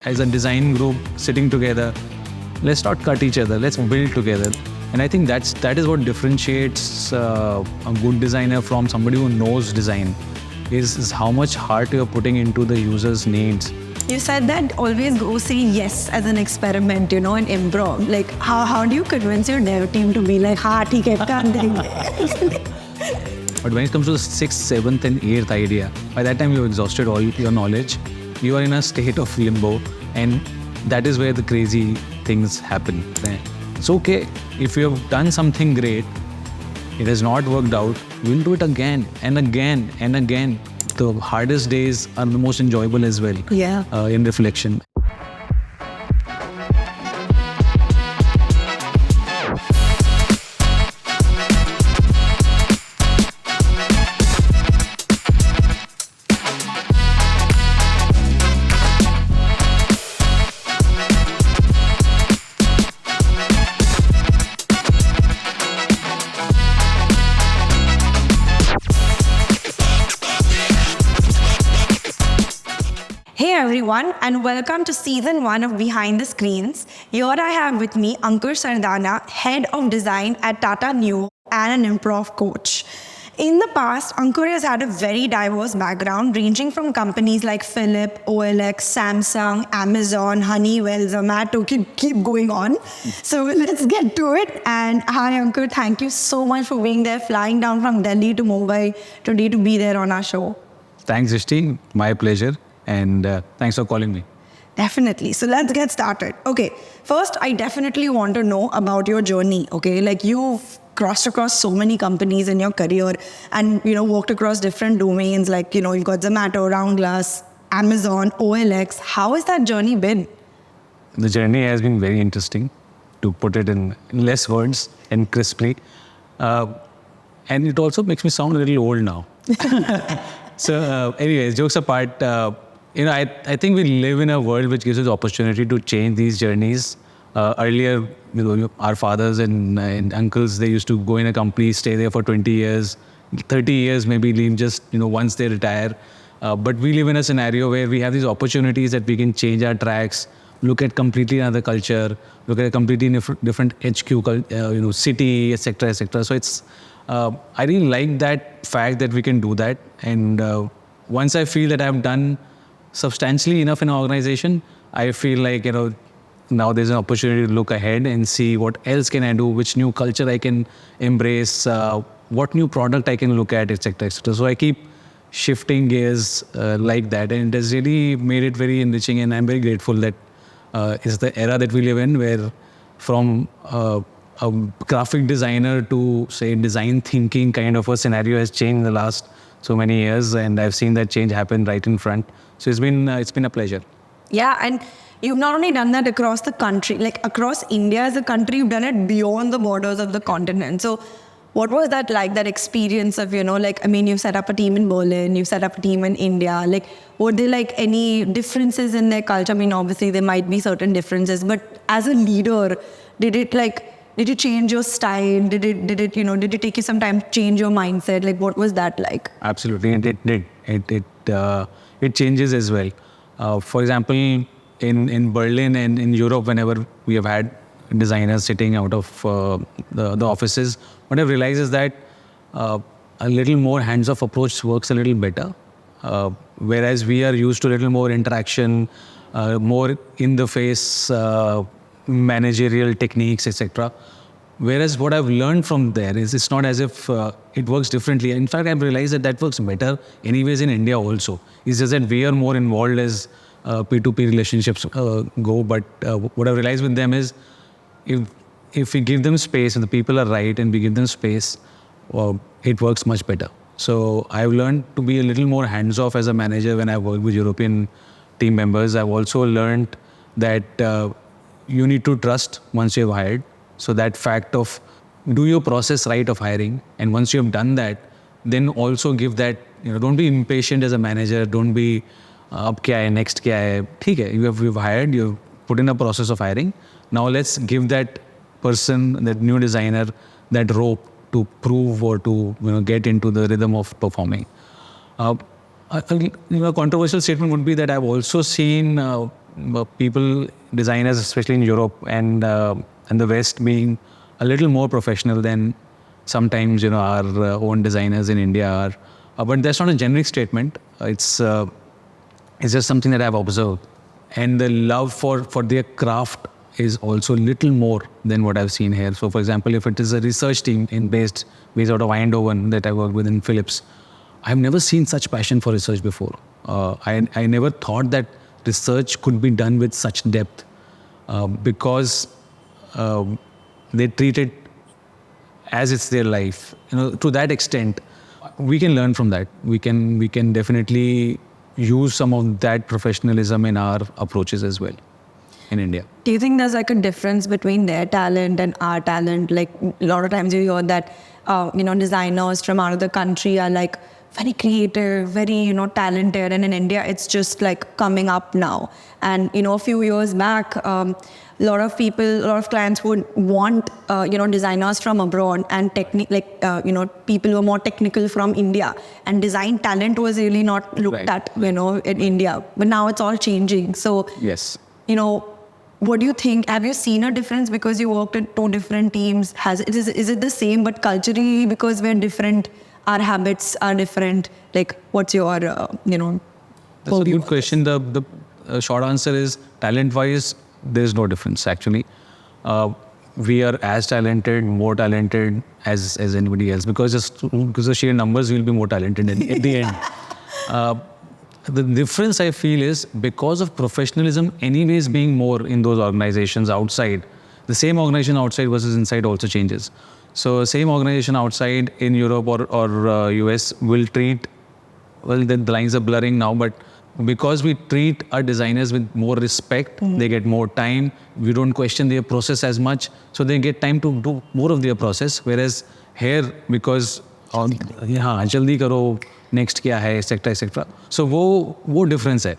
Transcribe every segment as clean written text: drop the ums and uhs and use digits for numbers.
as a design group sitting together, let's not cut each other, let's build together. And I think that is what differentiates a good designer from somebody who knows design, is how much heart you're putting into the user's needs. You said that always go say yes as an experiment, in improv. Like, how do you convince your dev team to be like, हाँ ठीक है कर देंगे? But when it comes to the 6th, 7th and 8th idea, by that time you've exhausted all your knowledge. You are in a state of limbo, and that is where the crazy things happen. It's okay. If you have done something great, it has not worked out, we'll do it again and again and again. The hardest days are the most enjoyable as well. Yeah. In reflection. Hey everyone, and welcome to season 1 of Behind the Screens. Here I have with me Ankur Sardana, head of design at Tata Neu and an improv coach. In the past, Ankur has had a very diverse background ranging from companies like Philip, OLX, Samsung, Amazon, Honeywell, Zomato, keep going on. So let's get to it. And hi Ankur, thank you so much for being there, flying down from Delhi to Mumbai today to be there on our show. Thanks, Ishti. My pleasure. And thanks for calling me. Definitely. So let's get started. Okay. First, I definitely want to know about your journey. Okay. Like you've crossed across so many companies in your career and, worked across different domains. Like, you've got Zomato, Roundglass, Amazon, OLX. How has that journey been? The journey has been very interesting, to put it in less words and crisply. And it also makes me sound a little old now. So anyways, jokes apart, I think we live in a world which gives us opportunity to change these journeys. Earlier, our fathers and uncles, they used to go in a company, stay there for 20 years, 30 years, maybe leave just, once they retire. But we live in a scenario where we have these opportunities that we can change our tracks, look at completely another culture, look at a completely different HQ, city, etc., etc. So it's, I really like that fact that we can do that. And once I feel that I've done substantially enough in an organization, I feel like, now there's an opportunity to look ahead and see what else can I do, which new culture I can embrace, what new product I can look at, etc., etc. So I keep shifting gears like that, and it has really made it very enriching, and I'm very grateful that it's the era that we live in, where from a graphic designer to, say, design thinking kind of a scenario has changed in the last so many years, and I've seen that change happen right in front. So it's been a pleasure. Yeah, and you've not only done that across the country, like across India as a country, you've done it beyond the borders of the continent. So what was that like, that experience of, you've set up a team in Berlin, you've set up a team in India. Like, were there like any differences in their culture? I mean, obviously there might be certain differences, but as a leader, did you change your style? Did it take you some time to change your mindset? Like, what was that like? Absolutely, and it did. It changes as well. For example, in Berlin and in Europe, whenever we have had designers sitting out of the offices, what I've realized is that a little more hands-off approach works a little better. Whereas we are used to a little more interaction, more in-the-face managerial techniques, etc. Whereas what I've learned from there is it's not as if it works differently. In fact, I've realized that works better anyways in India also. It's just that we are more involved as P2P relationships go. But what I've realized with them is if we give them space and the people are right and we give them space, it works much better. So I've learned to be a little more hands-off as a manager when I work with European team members. I've also learned that you need to trust once you've hired. So that fact of do your process right of hiring, and once you have done that, then also give that, don't be impatient as a manager, don't be ab kya hai, next kya hai. Theek hai, you've hired, you've put in a process of hiring. Now let's give that person, that new designer, that rope to prove or to get into the rhythm of performing. A controversial statement would be that I've also seen people, designers, especially in Europe and the West, being a little more professional than sometimes our own designers in India are. But that's not a generic statement. It's just something that I've observed, and the love for their craft is also little more than what I've seen here. So, for example, if it is a research team based out of Eindhoven that I work with in Philips, I've never seen such passion for research before. I never thought that research could be done with such depth, because they treat it as it's their life. To that extent, we can learn from that. We can definitely use some of that professionalism in our approaches as well in India. Do you think there's like a difference between their talent and our talent? Like a lot of times you hear that, designers from out of the country are like very creative, very, talented. And in India, it's just like coming up now. And, a few years back, a lot of clients would want, designers from abroad and people who are more technical from India. And design talent was really not looked at, in India. But now it's all changing. So, yes. What do you think? Have you seen a difference because you worked at two different teams? Is it the same, but culturally, because we're different, our habits are different? Like, what's your, That's a good question. The short answer is, talent-wise, there's no difference, actually. We are as talented, more talented as anybody else, because of sheer numbers, we'll be more talented at the end. The difference I feel is because of professionalism anyways being more in those organizations outside, the same organization outside versus inside also changes. So same organization outside in Europe or US will treat, well, the lines are blurring now, but because we treat our designers with more respect, they get more time, we don't question their process as much, so they get time to do more of their process. Whereas here, because jaldi karo, next क्या है, etc. So वो difference है.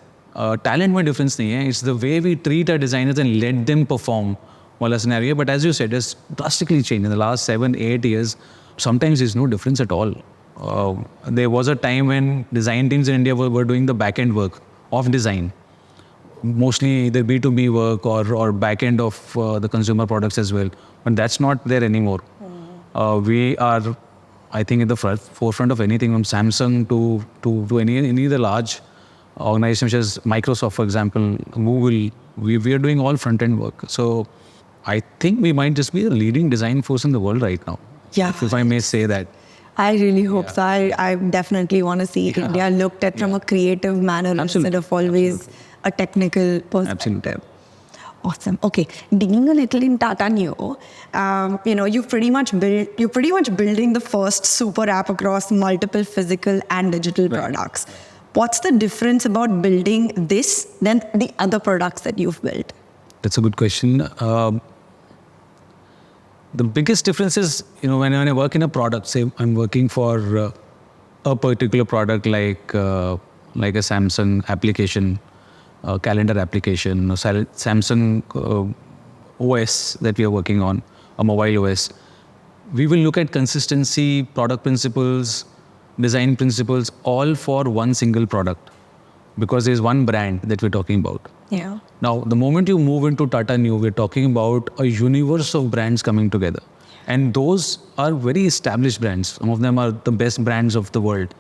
Talent में difference नहीं है. It's the way we treat our designers and let them perform wala scenario. But as you said, it's drastically changed in the last 7-8 years. Sometimes there's no difference at all. There was a time when design teams in India were doing the back-end work of design. Mostly either B2B work or back-end of the consumer products as well. But that's not there anymore. We are, I think, at the forefront of anything from Samsung to any other large organization such as Microsoft, for example, Google. We are doing all front-end work. So I think we might just be the leading design force in the world right now. Yeah. If I may say that. I really hope so. I definitely want to see India looked at from a creative manner instead of always a technical perspective. Absolutely. Awesome. Okay, digging a little in Tata Neu, you're pretty much building the first super app across multiple physical and digital products. What's the difference about building this than the other products that you've built? That's a good question. The biggest difference is, when I work in a product, say I'm working for a particular product like a Samsung application, calendar application, Samsung OS that we are working on, a mobile OS. We will look at consistency, product principles, design principles, all for one single product, because there's one brand that we're talking about. Yeah. Now, the moment you move into Tata Neu, we're talking about a universe of brands coming together. And those are very established brands. Some of them are the best brands of the world.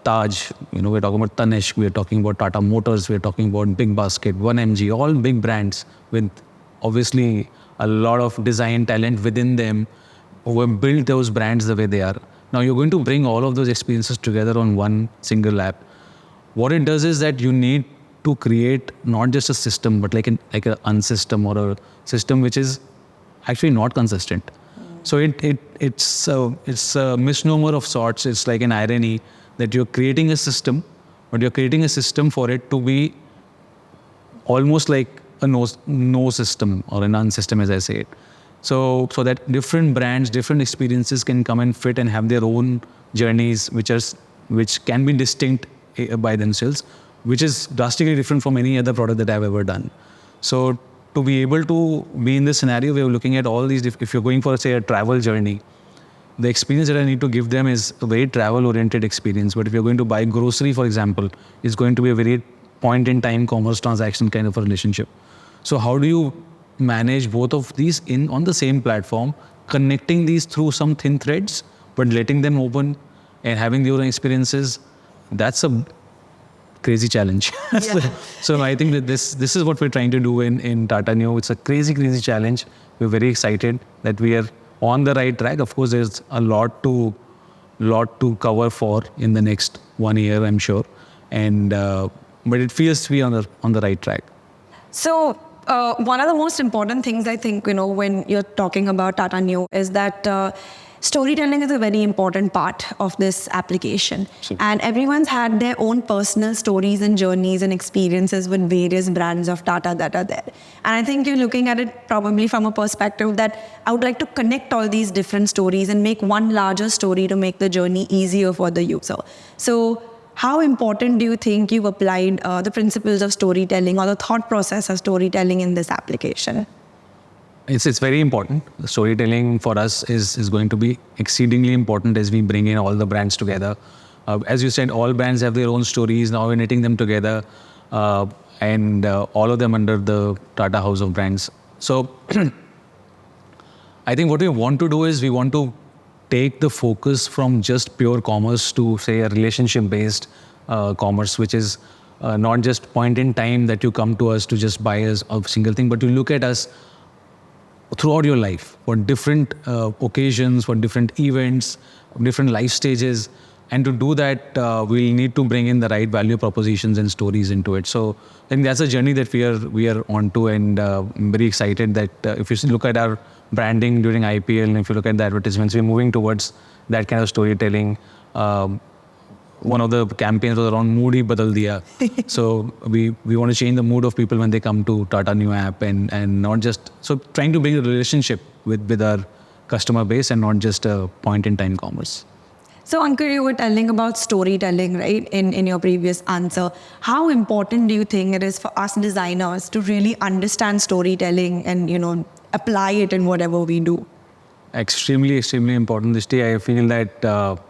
Taj, we're talking about Tanishq, we're talking about Tata Motors, we're talking about Big Basket, 1MG, all big brands with obviously a lot of design talent within them who have built those brands the way they are. Now you're going to bring all of those experiences together on one single app. What it does is that you need to create not just a system, but like an unsystem or a system which is actually not consistent. So it's a misnomer of sorts. It's like an irony that you're creating a system, but you're creating a system for it to be almost like a no system or an unsystem, as I say it. So that different brands, different experiences can come and fit and have their own journeys, which can be distinct by themselves, which is drastically different from any other product that I've ever done. So to be able to be in this scenario, we're looking at all these. If you're going for, say, a travel journey, the experience that I need to give them is a very travel-oriented experience. But if you're going to buy grocery, for example, it's going to be a very point-in-time commerce transaction kind of a relationship. So how do you manage both of these on the same platform, connecting these through some thin threads, but letting them open and having their own experiences? That's a crazy challenge. So I think that this is what we're trying to do in Tata Neu. It's a crazy challenge. We're very excited that we are on the right track. Of course, there's a lot to cover for in the next 1 year, I'm sure, and but it feels to be on the right track. So one of the most important things I think, when you're talking about Tata Neu is that storytelling is a very important part of this application. Sure. And everyone's had their own personal stories and journeys and experiences with various brands of Tata that are there. And I think you're looking at it probably from a perspective that I would like to connect all these different stories and make one larger story to make the journey easier for the user. So how important do you think you've applied the principles of storytelling or the thought process of storytelling in this application? It's very important. The storytelling for us is going to be exceedingly important as we bring in all the brands together. As you said, all brands have their own stories. Now we're knitting them together, and all of them under the Tata House of Brands. So I think what we want to do is we want to take the focus from just pure commerce to, say, a relationship-based commerce, which is not just point in time that you come to us to just buy us a single thing, but you look at us throughout your life for different occasions, for different events, different life stages. And to do that, we'll need to bring in the right value propositions and stories into it. So I think that's a journey that we are onto, and I'm very excited that if you look at our branding during IPL, and if you look at the advertisements, we're moving towards that kind of storytelling. One of the campaigns was around Mood Hi Badal Diya. So we want to change the mood of people when they come to Tata Neu app, and not just, so trying to build a relationship with our customer base and not just a point-in-time commerce. So Ankur, you were telling about storytelling, right, in your previous answer. How important do you think it is for us designers to really understand storytelling and, apply it in whatever we do? Extremely important. This day I feel that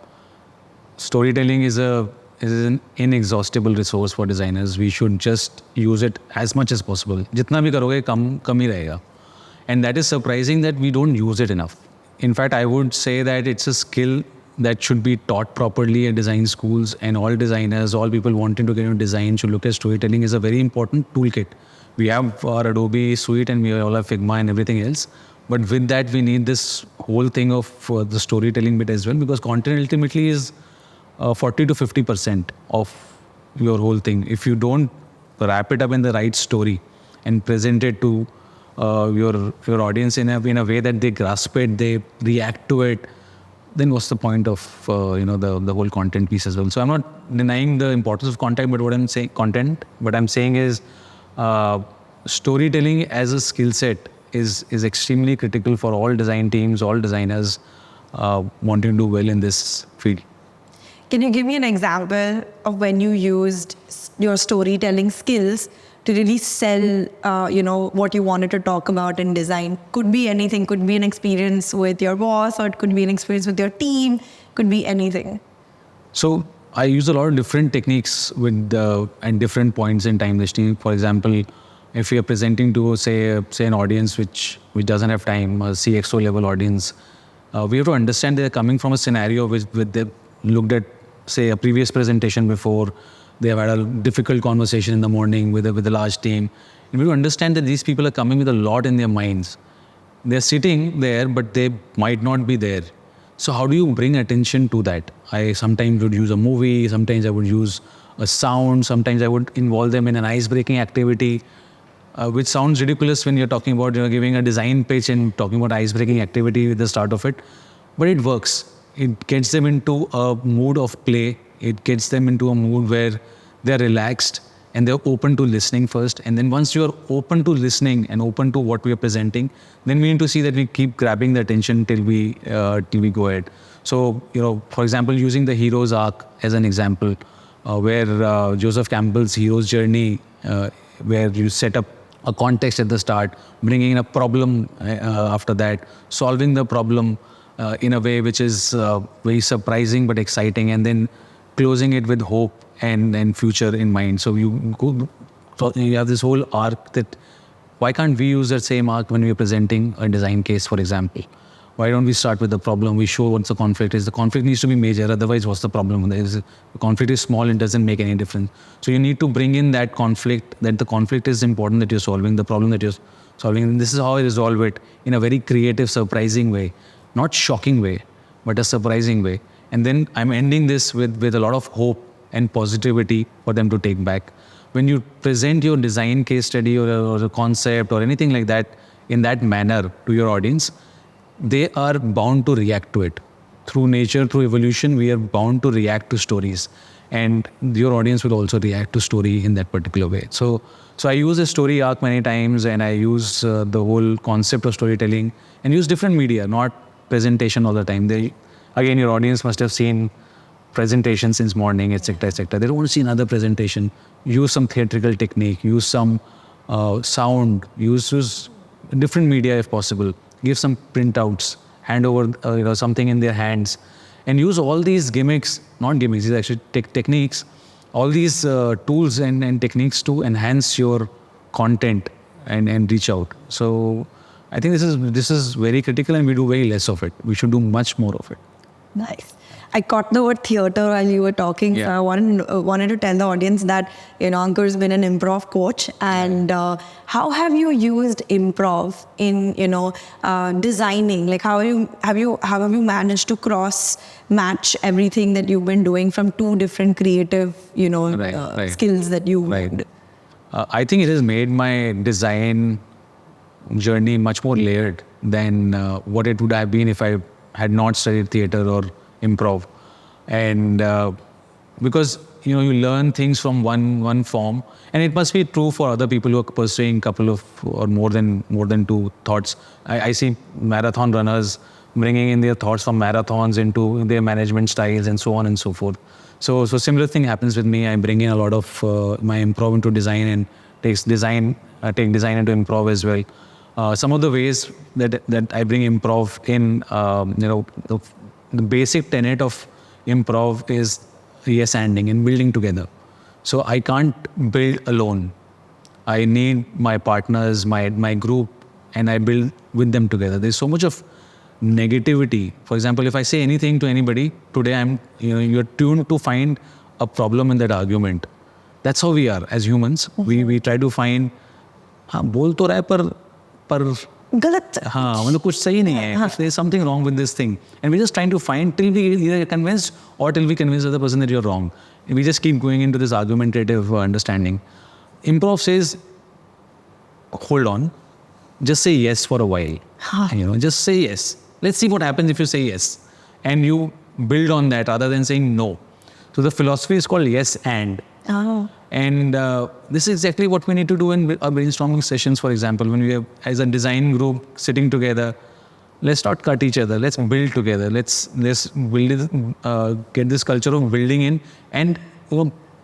storytelling is an inexhaustible resource for designers. We should just use it as much as possible. Jitna bhi karoge, kam hi rahega. And that is surprising that we don't use it enough. In fact, I would say that it's a skill that should be taught properly at design schools, and all designers, all people wanting to get into design should look at storytelling as a very important toolkit. We have our Adobe suite and we all have Figma and everything else. But with that, we need this whole thing of the storytelling bit as well, because content ultimately is 40 to 50% of your whole thing. If you don't wrap it up in the right story and present it to your audience in a way that they grasp it, they react to it, then what's the point of the whole content piece as well? So I'm not denying the importance of content, but what I'm saying is storytelling as a skill set is extremely critical for all design teams, all designers wanting to do well in this field. Can you give me an example of when you used your storytelling skills to really sell, what you wanted to talk about in design? Could be anything. Could be an experience with your boss, or it could be an experience with your team. Could be anything. So I use a lot of different techniques at different points in time listing. For example, if you're presenting to say an audience which doesn't have time, a CXO level audience, we have to understand they're coming from a scenario with they looked at, say, a previous presentation before. They have had a difficult conversation in the morning with a large team. And we have to understand that these people are coming with a lot in their minds. They're sitting there, but they might not be there. So how do you bring attention to that? I sometimes would use a movie, sometimes I would use a sound, sometimes I would involve them in an ice-breaking activity, which sounds ridiculous when you're talking about giving a design pitch and talking about ice-breaking activity at the start of it. But it works. It gets them into a mood of play. It gets them into a mood where they're relaxed and they're open to listening first. And then once you're open to listening and open to what we are presenting, then we need to see that we keep grabbing the attention till we go ahead. So, for example, using the hero's arc as an example, where Joseph Campbell's hero's journey, where you set up a context at the start, bringing in a problem after that, solving the problem in a way which is very surprising but exciting, and then closing it with hope and future in mind. So you have this whole arc that why can't we use that same arc when we are presenting a design case, for example? Why don't we start with the problem? We show what the conflict is. The conflict needs to be major. Otherwise, what's the problem? The conflict is small and doesn't make any difference. So you need to bring in that conflict, that the conflict is important that you're solving, the problem that you're solving. And this is how I resolve it in a very creative, surprising way. Not shocking way, but a surprising way. And then I'm ending this with a lot of hope and positivity for them to take back. When you present your design case study or a concept or anything like that in that manner to your audience, they are bound to react to it. Through nature, through evolution, we are bound to react to stories. And your audience will also react to story in that particular way. So I use a story arc many times, and I use the whole concept of storytelling and use different media, not presentation all the time. Again, your audience must have seen presentation since morning, etc., etc. They don't want to see another presentation. Use some theatrical technique, use some sound, use different media if possible. Give some printouts, hand over something in their hands, and use all these gimmicks, not gimmicks, these actually techniques, all these tools and techniques to enhance your content and reach out. So I think this is very critical, and we do very less of it. We should do much more of it. Nice. I caught the word theater while you were talking. Yeah. So I wanted to tell the audience that, Ankur's been an improv coach. And how have you used improv in, designing? Like, how have you managed to cross match everything that you've been doing from two different creative, Right. skills that you Right. I think it has made my design journey much more layered than what it would have been if I had not studied theater or improv. And because you learn things from one form, and it must be true for other people who are pursuing couple of or more than two thoughts. I see marathon runners bringing in their thoughts from marathons into their management styles and so on and so forth. So similar thing happens with me. I bring in a lot of my improv into design, and take design into improv as well. Some of the ways that I bring improv in, the basic tenet of improv is yes-anding and building together. So I can't build alone. I need my partners, my group, and I build with them together. There's so much of negativity. For example, if I say anything to anybody today, you're tuned to find a problem in that argument. That's how we are as humans. We try to find, बोल तो रहा है पर गलत. हाँ, मतलब कुछ सही नहीं है. If there's something wrong with this thing, and we're just trying to find till we either convinced or till we convince the other person that you're wrong. And we just keep going into this argumentative understanding. Improv says, hold on, just say yes for a while. Just say yes. Let's see what happens if you say yes, and you build on that rather than saying no. So the philosophy is called yes and. Oh. And this is exactly what we need to do in our brainstorming sessions, for example. When we have, as a design group sitting together, let's not cut each other. Let's build together. Let's build get this culture of building in. And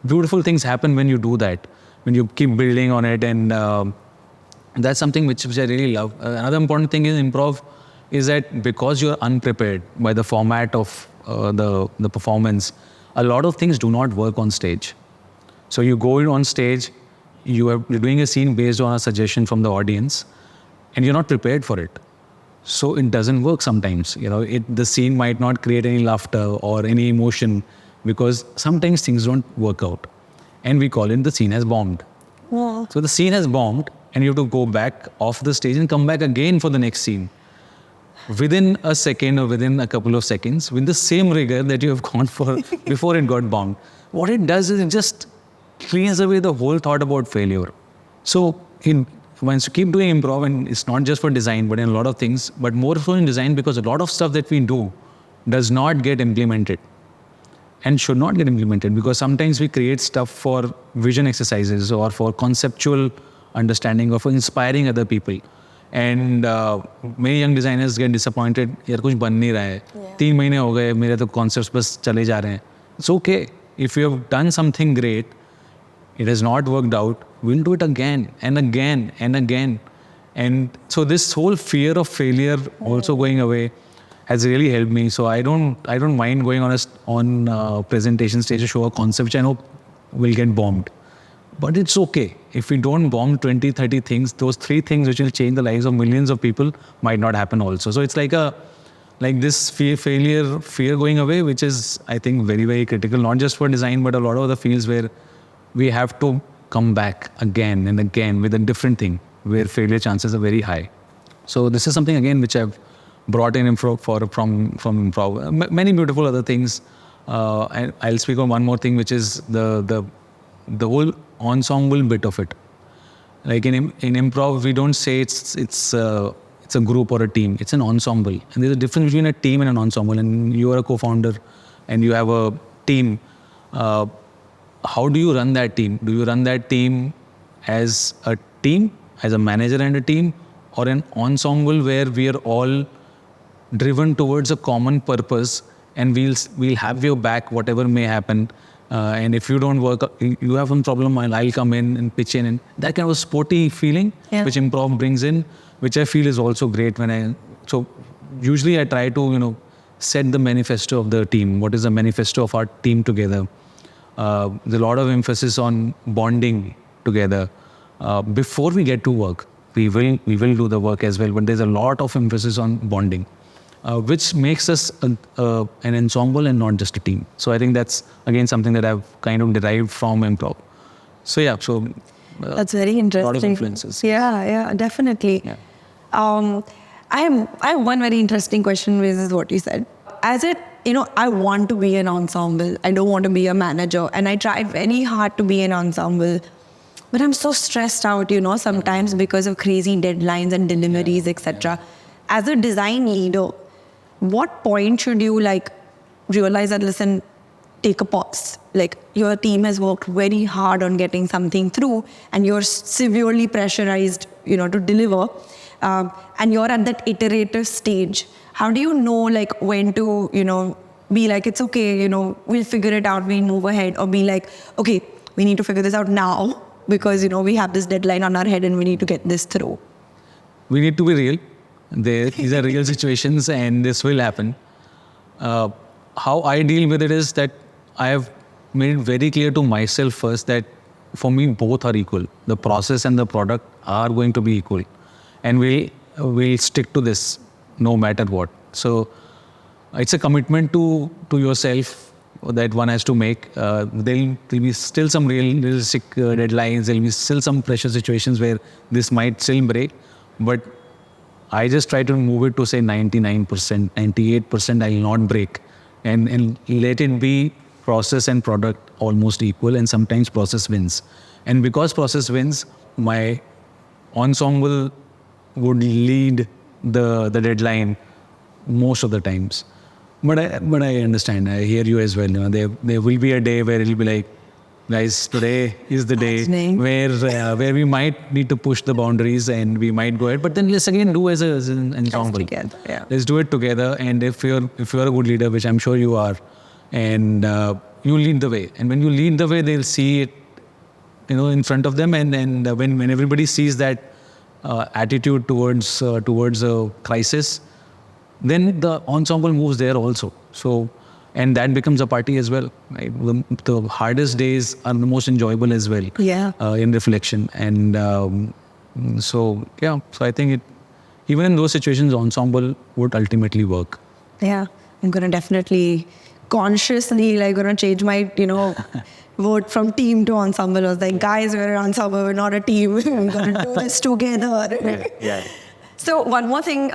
beautiful things happen when you do that, when you keep building on it. And that's something which I really love. Another important thing in improv is that because you're unprepared by the format of the performance, a lot of things do not work on stage. So you go on stage, you're doing a scene based on a suggestion from the audience, and you're not prepared for it. So it doesn't work sometimes. The scene might not create any laughter or any emotion because sometimes things don't work out. And we call it the scene has bombed. Yeah. So the scene has bombed, and you have to go back off the stage and come back again for the next scene. Within a second or within a couple of seconds, with the same rigor that you have gone for before it got bombed. What it does is it just cleans away the whole thought about failure. So once you keep doing improv, and it's not just for design, but in a lot of things, but more so in design, because a lot of stuff that we do does not get implemented and should not get implemented, because sometimes we create stuff for vision exercises or for conceptual understanding or for inspiring other people. And many young designers get disappointed, यार कुछ बन नहीं रहा है, 3 महीने हो गए, मेरे तो concepts बस चले जा रहे हैं. It's okay. If you have done something great, it has not worked out, we'll do it again and again and again. And so this whole fear of failure also going away. has really helped me. So I don't mind going on a presentation stage to show a concept which I know will get bombed. But it's okay. If we don't bomb 20, 30 things, those 3 things which will change the lives of millions of people might not happen also. So it's like this fear going away, which is, I think, very, very critical, not just for design, but a lot of other fields where we have to come back again and again with a different thing, where failure chances are very high. So this is something, again, which I've brought in from improv. Many beautiful other things. And I'll speak on one more thing, which is the whole ensemble bit of it. Like in improv, we don't say it's a group or a team. It's an ensemble, and there's a difference between a team and an ensemble. And you are a co-founder, and you have a team. How do you run that team? Do you run that team as a team, as a manager and a team, or an ensemble where we are all driven towards a common purpose, and we'll have your back whatever may happen, and if you don't work, you have some problem, I'll come in and pitch in, and that kind of a sporty feeling which improv brings in, which I feel is also great. So usually I try to set the manifesto of the team. What is the manifesto of our team together? There's a lot of emphasis on bonding together. Before we get to work, we will do the work as well, but there's a lot of emphasis on bonding, which makes us an ensemble and not just a team. So I think that's, again, something that I've kind of derived from improv. So yeah, that's very interesting. A lot of influences. Yeah, definitely. Yeah. I have one very interesting question, which is what you said. I want to be an ensemble. I don't want to be a manager, and I try very hard to be an ensemble. But I'm so stressed out, sometimes because of crazy deadlines and deliveries, etc. As a design leader, what point should you realize that, listen, take a pause? Like, your team has worked very hard on getting something through, and you're severely pressurized, to deliver, and you're at that iterative stage. How do you know, when to, be like, it's okay, we'll figure it out, we'll move ahead, or be like, okay, we need to figure this out now because, we have this deadline on our head and we need to get this through? We need to be real. These are real situations, and this will happen. How I deal with it is that I have made it very clear to myself first that for me, both are equal. The process and the product are going to be equal, and we'll stick to this no matter what. So it's a commitment to yourself that one has to make. There'll be still some realistic deadlines. There'll be still some pressure situations where this might still break, but I just try to move it to say 99%, 98% I'll not break, and let it be process and product almost equal, and sometimes process wins. And because process wins, my ensemble would lead the deadline most of the times. But I understand. I hear you as well. There will be a day where it'll be like, guys, today is the day where we might need to push the boundaries and we might go ahead. But then let's again do as an ensemble. Together, yeah. Let's do it together. And if you're a good leader, which I'm sure you are, and you lead the way. And when you lead the way, they'll see it, in front of them. And when everybody sees that attitude towards a crisis, then the ensemble moves there also. So, and that becomes a party as well. Right? The hardest days are the most enjoyable as well. Yeah. In reflection, and so I think even in those situations, ensemble would ultimately work. Yeah, I'm gonna definitely consciously gonna change my vote from team to ensemble. I was like, guys, we're an ensemble, we're not a team. We're gonna do this together. Yeah. So one more thing,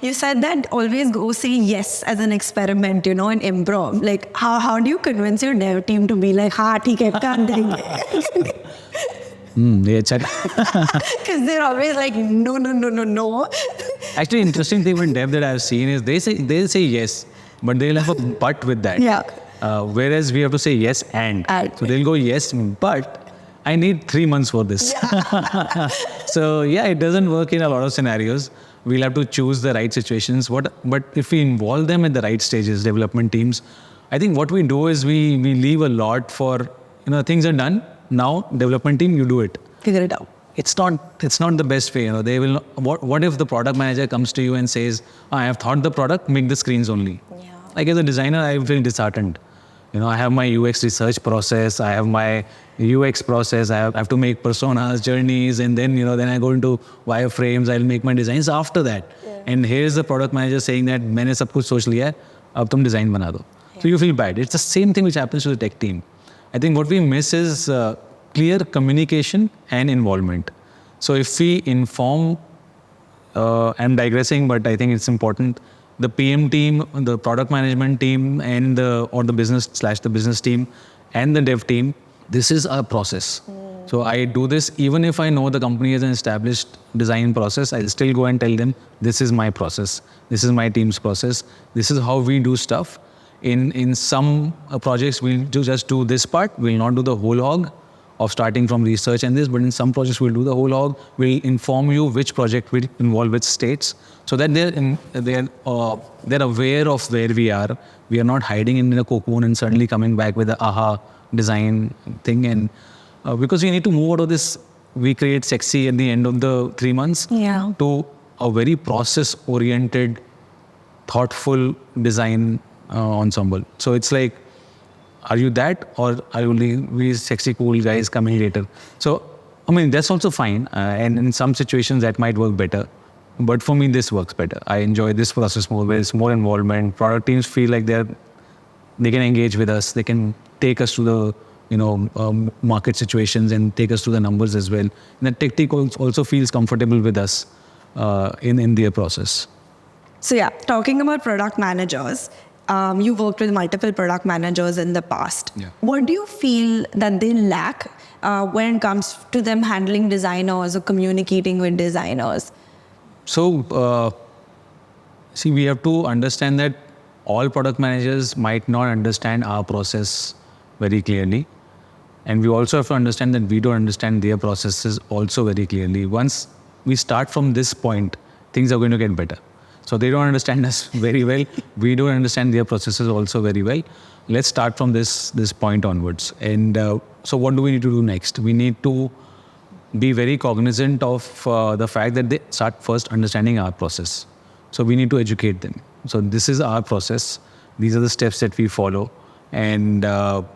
you said that always go say yes as an experiment, in improv. Like, how do you convince your dev team to be like, हाँ ठीक है कर देंगे? Because they're always like, no. Actually, interesting thing with dev that I've seen is they'll say yes, but they'll have a but with that. Yeah. Whereas we have to say yes and. So they'll go yes, but I need 3 months for this. Yeah. So it doesn't work in a lot of scenarios. We'll have to choose the right situations. But if we involve them at the right stages, development teams, I think what we do is we leave a lot for, things are done. Now, development team, you do it. Figure it out. it's not the best way. They will. What if the product manager comes to you and says, "I have thought the product, make the screens only." Yeah. Like as a designer, I feel disheartened. I have my UX research process, I have my UX process, I have to make personas, journeys, and then then I go into wireframes. I'll make my designs after that. Yeah. And here's the product manager saying that मैंने सब कुछ सोच लिया है, अब तुम design बना दो. So you feel bad. It's the same thing which happens to the tech team. I think what we miss is clear communication and involvement. So if we inform, I'm digressing, but I think it's important. The PM team, the product management team, and the business team, and the dev team, this is a process. So I do this even if I know the company has an established design process. I'll still go and tell them, this is my process, this is my team's process, this is how we do stuff. In some projects, we'll just do this part. We'll not do the whole hog of starting from research and this, but in some projects we'll do the whole hog. We'll inform you which project will involve which states, so that they're aware of where we are. We are not hiding in a cocoon and suddenly coming back with a aha design thing. And because we need to move out of this, we create sexy at the end of the 3 months to a very process-oriented, thoughtful design ensemble. So it's like, are you that, or are you only we sexy cool guys coming later? So I mean, that's also fine, and in some situations that might work better, but for me this works better. I enjoy this process more, where it's more involvement. Product teams feel like they can engage with us, they can take us to the market situations and take us to the numbers as well, and the tech team also feels comfortable with us in their process. So yeah, talking about product managers, you worked with multiple product managers in the past. Yeah. What do you feel that they lack when it comes to them handling designers or communicating with designers? So, see, we have to understand that all product managers might not understand our process very clearly. And we also have to understand that we don't understand their processes also very clearly. Once we start from this point, things are going to get better. So they don't understand us very well. We don't understand their processes also very well. Let's start from this point onwards. And so what do we need to do next? We need to be very cognizant of the fact that they start first understanding our process. So we need to educate them. So this is our process. These are the steps that we follow. And and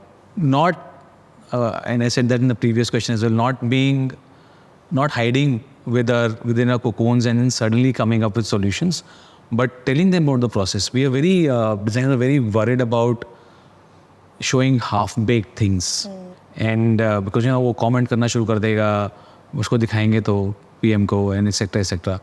I said that in the previous question as well, not hiding within our cocoons and then suddenly coming up with solutions, but telling them about the process. We are designers are very worried about showing half-baked things. And because वो comment करना शुरू कर देगा, उसको दिखाएंगे तो PM को, and etc.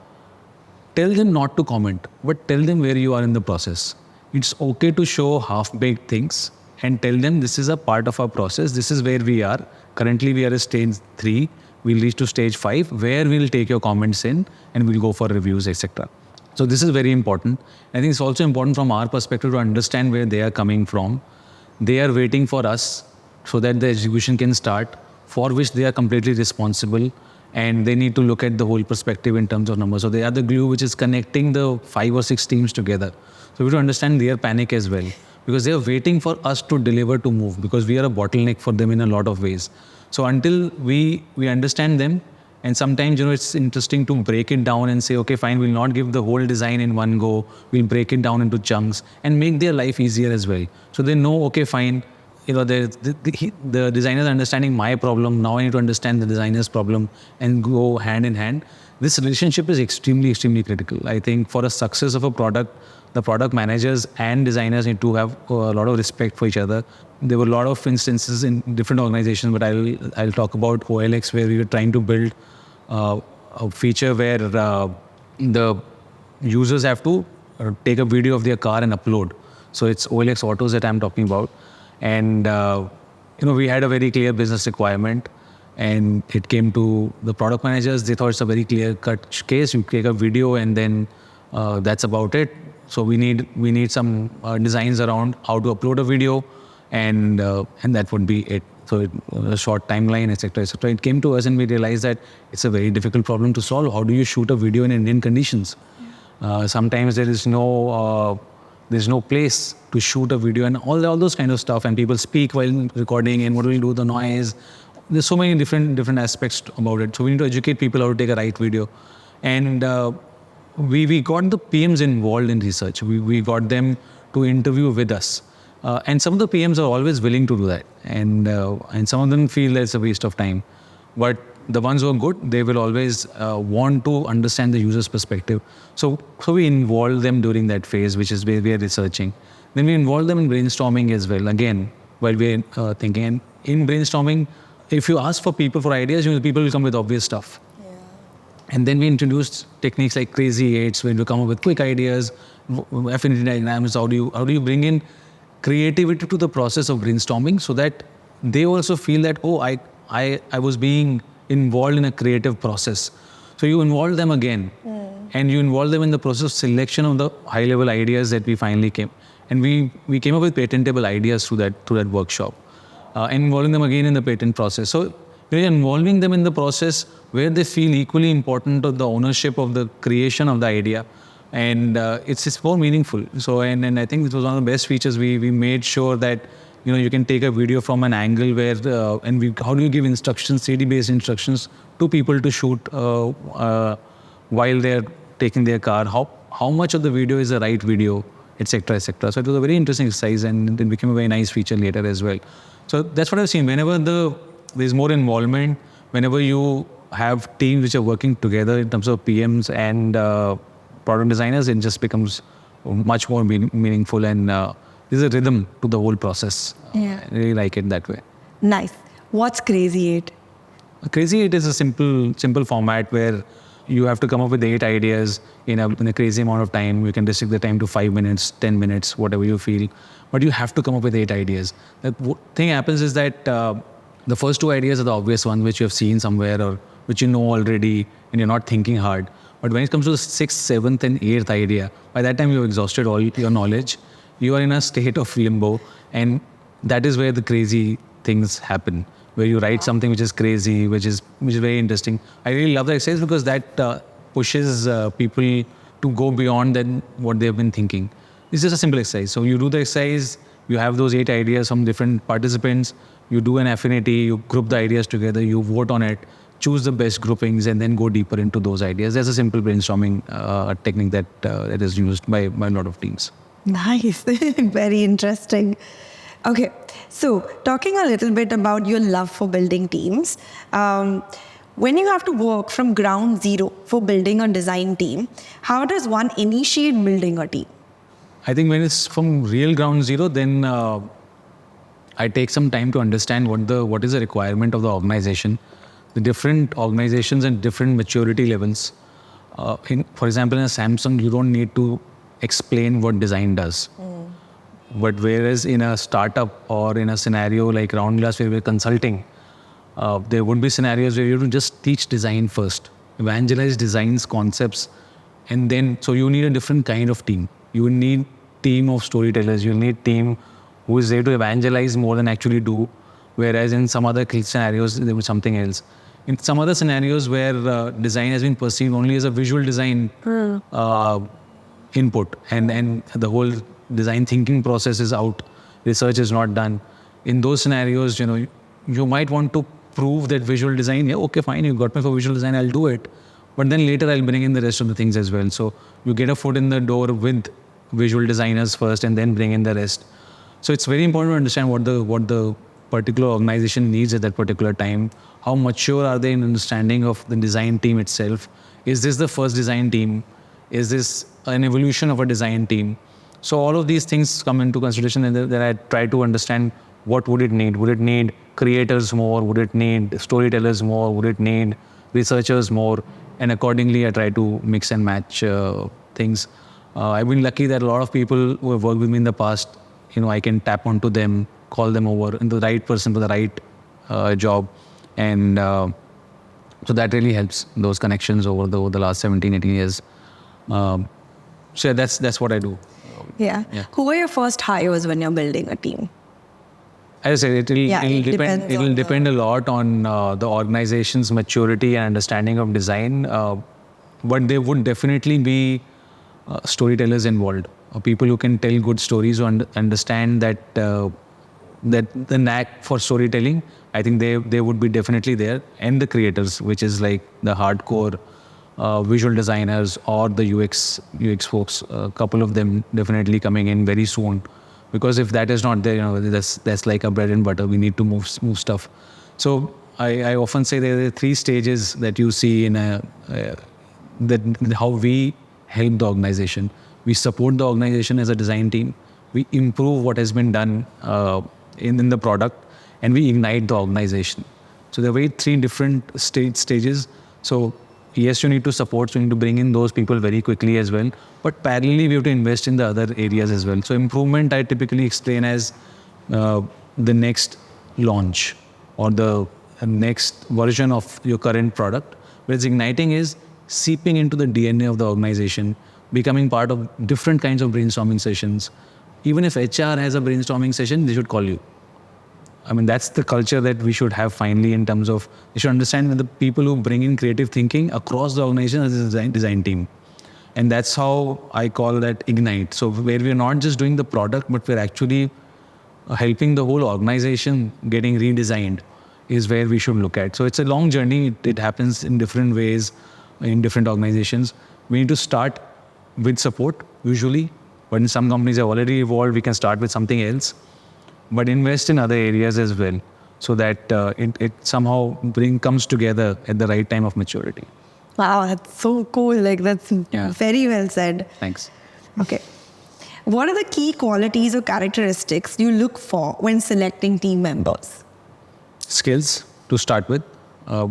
Tell them not to comment, but tell them where you are in the process. It's okay to show half-baked things and tell them this is a part of our process. This is where we are. Currently, we are at stage 3. We'll reach to stage 5, where we'll take your comments in and we'll go for reviews, etc. So this is very important. I think it's also important from our perspective to understand where they are coming from. They are waiting for us so that the execution can start, for which they are completely responsible, and they need to look at the whole perspective in terms of numbers. So they are the glue which is connecting the 5 or 6 teams together. So we have to understand their panic as well, because they are waiting for us to deliver, to move, because we are a bottleneck for them in a lot of ways. So until we understand them, and sometimes it's interesting to break it down and say, okay, fine, we'll not give the whole design in one go. We'll break it down into chunks and make their life easier as well. So they know, okay, fine, the designer is understanding my problem. Now I need to understand the designer's problem and go hand in hand. This relationship is extremely, extremely critical. I think for a success of a product, the product managers and designers need to have a lot of respect for each other. There were a lot of instances in different organizations, but I'll talk about OLX, where we were trying to build a feature where the users have to take a video of their car and upload. So it's OLX Autos that I'm talking about. And we had a very clear business requirement, and it came to the product managers. They thought it's a very clear-cut case. You take a video and then that's about it. So we need some designs around how to upload a video, and that would be it. So a short timeline, etc. It came to us, and we realized that it's a very difficult problem to solve. How do you shoot a video in Indian conditions? Sometimes there's no place to shoot a video, and all those kind of stuff. And people speak while recording, and what do we do? The noise. there's so many different aspects about it. So we need to educate people how to take a right video, and we got the PMs involved in research. We got them to interview with us, and some of the PMs are always willing to do that, and some of them feel that it's a waste of time, but the ones who are good, they will always want to understand the user's perspective. So we involve them during that phase, which is where we are researching. Then we involve them in brainstorming as well. Again, while we're thinking, and in brainstorming, if you ask for people for ideas, people will come with obvious stuff. And then we introduced techniques like crazy eights, where we come up with quick ideas, affinity diagrams. How do you bring in creativity to the process of brainstorming, so that they also feel that, oh, I was being involved in a creative process. So you involve them again, and you involve them in the process of selection of the high level ideas that we finally came. And we came up with patentable ideas through that workshop, and involving them again in the patent process. So we're involving them in the process where they feel equally important of the ownership of the creation of the idea, and it's more meaningful. So and I think this was one of the best features. We made sure that you can take a video from an angle where how do you give instructions, 3D based instructions to people to shoot while they're taking their car. How much of the video is the right video, etc., etc. So it was a very interesting exercise, and it became a very nice feature later as well. So that's what I've seen. Whenever there's more involvement, whenever you have teams which are working together in terms of PMs and product designers, it just becomes much more meaningful, and there's a rhythm to the whole process. I really like it that way. Nice. What's Crazy 8? Crazy 8 is a simple format where you have to come up with 8 ideas in a crazy amount of time. You can restrict the time to 5 minutes, 10 minutes, whatever you feel. But you have to come up with 8 ideas. The thing happens is that the first 2 ideas are the obvious ones, which you have seen somewhere or which you know already, and you're not thinking hard. But when it comes to the 6th, 7th, and 8th idea, by that time you've exhausted all your knowledge. You are in a state of limbo, and that is where the crazy things happen, where you write something which is crazy, which is very interesting. I really love the exercise because that pushes people to go beyond than what they've been thinking. It's just a simple exercise. So you do the exercise, you have those 8 ideas from different participants, you do an affinity, you group the ideas together, you vote on it, choose the best groupings, and then go deeper into those ideas. There's a simple brainstorming technique that is used by a lot of teams. Nice. Very interesting. Okay, so talking a little bit about your love for building teams, when you have to work from ground zero for building a design team, how does one initiate building a team? I think when it's from real ground zero, then I take some time to understand what is the requirement of the organization, the different organizations and different maturity levels. For example, in a Samsung, you don't need to explain what design does. But whereas in a startup or in a scenario like Roundglass where we're consulting, there would be scenarios where you have to just teach design first, evangelize designs, concepts, and then, so you need a different kind of team. You need team of storytellers, you need team who is there to evangelize more than actually do, whereas in some other scenarios, there was something else. In some other scenarios where design has been perceived only as a visual design input, and the whole design thinking process is out, research is not done. In those scenarios, you might want to prove that visual design, yeah, okay, fine, you got me for visual design, I'll do it. But then later I'll bring in the rest of the things as well. So you get a foot in the door with visual designers first and then bring in the rest. So it's very important to understand what the particular organization needs at that particular time. How mature are they in understanding of the design team itself? Is this the first design team? Is this an evolution of a design team? So all of these things come into consideration, and then I try to understand what would it need. Would it need creators more? Would it need storytellers more? Would it need researchers more? And accordingly, I try to mix and match things. I've been lucky that a lot of people who have worked with me in the past, I can tap onto them, call them over, and the right person for the right job. And so that really helps, those connections over the last 17, 18 years. So yeah, that's what I do. Yeah. Who are your first hires when you're building a team? As I said, it'll depend a lot on the organization's maturity and understanding of design. But there would definitely be storytellers involved, or people who can tell good stories, who understand that that the knack for storytelling, I think they would be definitely there. And the creators, which is like the hardcore visual designers or the UX folks, a couple of them definitely coming in very soon. Because if that is not there, that's like a bread and butter. We need to move stuff. So I often say there are 3 stages that you see in that how we help the organization. We support the organization as a design team. We improve what has been done in the product, and we ignite the organization. So there were 3 different stages. So yes, you need to support, so you need to bring in those people very quickly as well. But parallelly, we have to invest in the other areas as well. So improvement, I typically explain as the next launch or the next version of your current product. Whereas igniting is seeping into the DNA of the organization, becoming part of different kinds of brainstorming sessions. Even if HR has a brainstorming session, they should call you. I mean, that's the culture that we should have finally, in terms of, you should understand that the people who bring in creative thinking across the organization as a design team. And that's how I call that ignite. So where we're not just doing the product, but we're actually helping the whole organization getting redesigned is where we should look at. So it's a long journey. It happens in different ways in different organizations. We need to start with support usually, but in some companies have already evolved. We can start with something else, but invest in other areas as well, so that it somehow comes together at the right time of maturity. Wow, that's so cool. Like, that's very well said. Thanks. Okay. What are the key qualities or characteristics you look for when selecting team members? Skills to start with.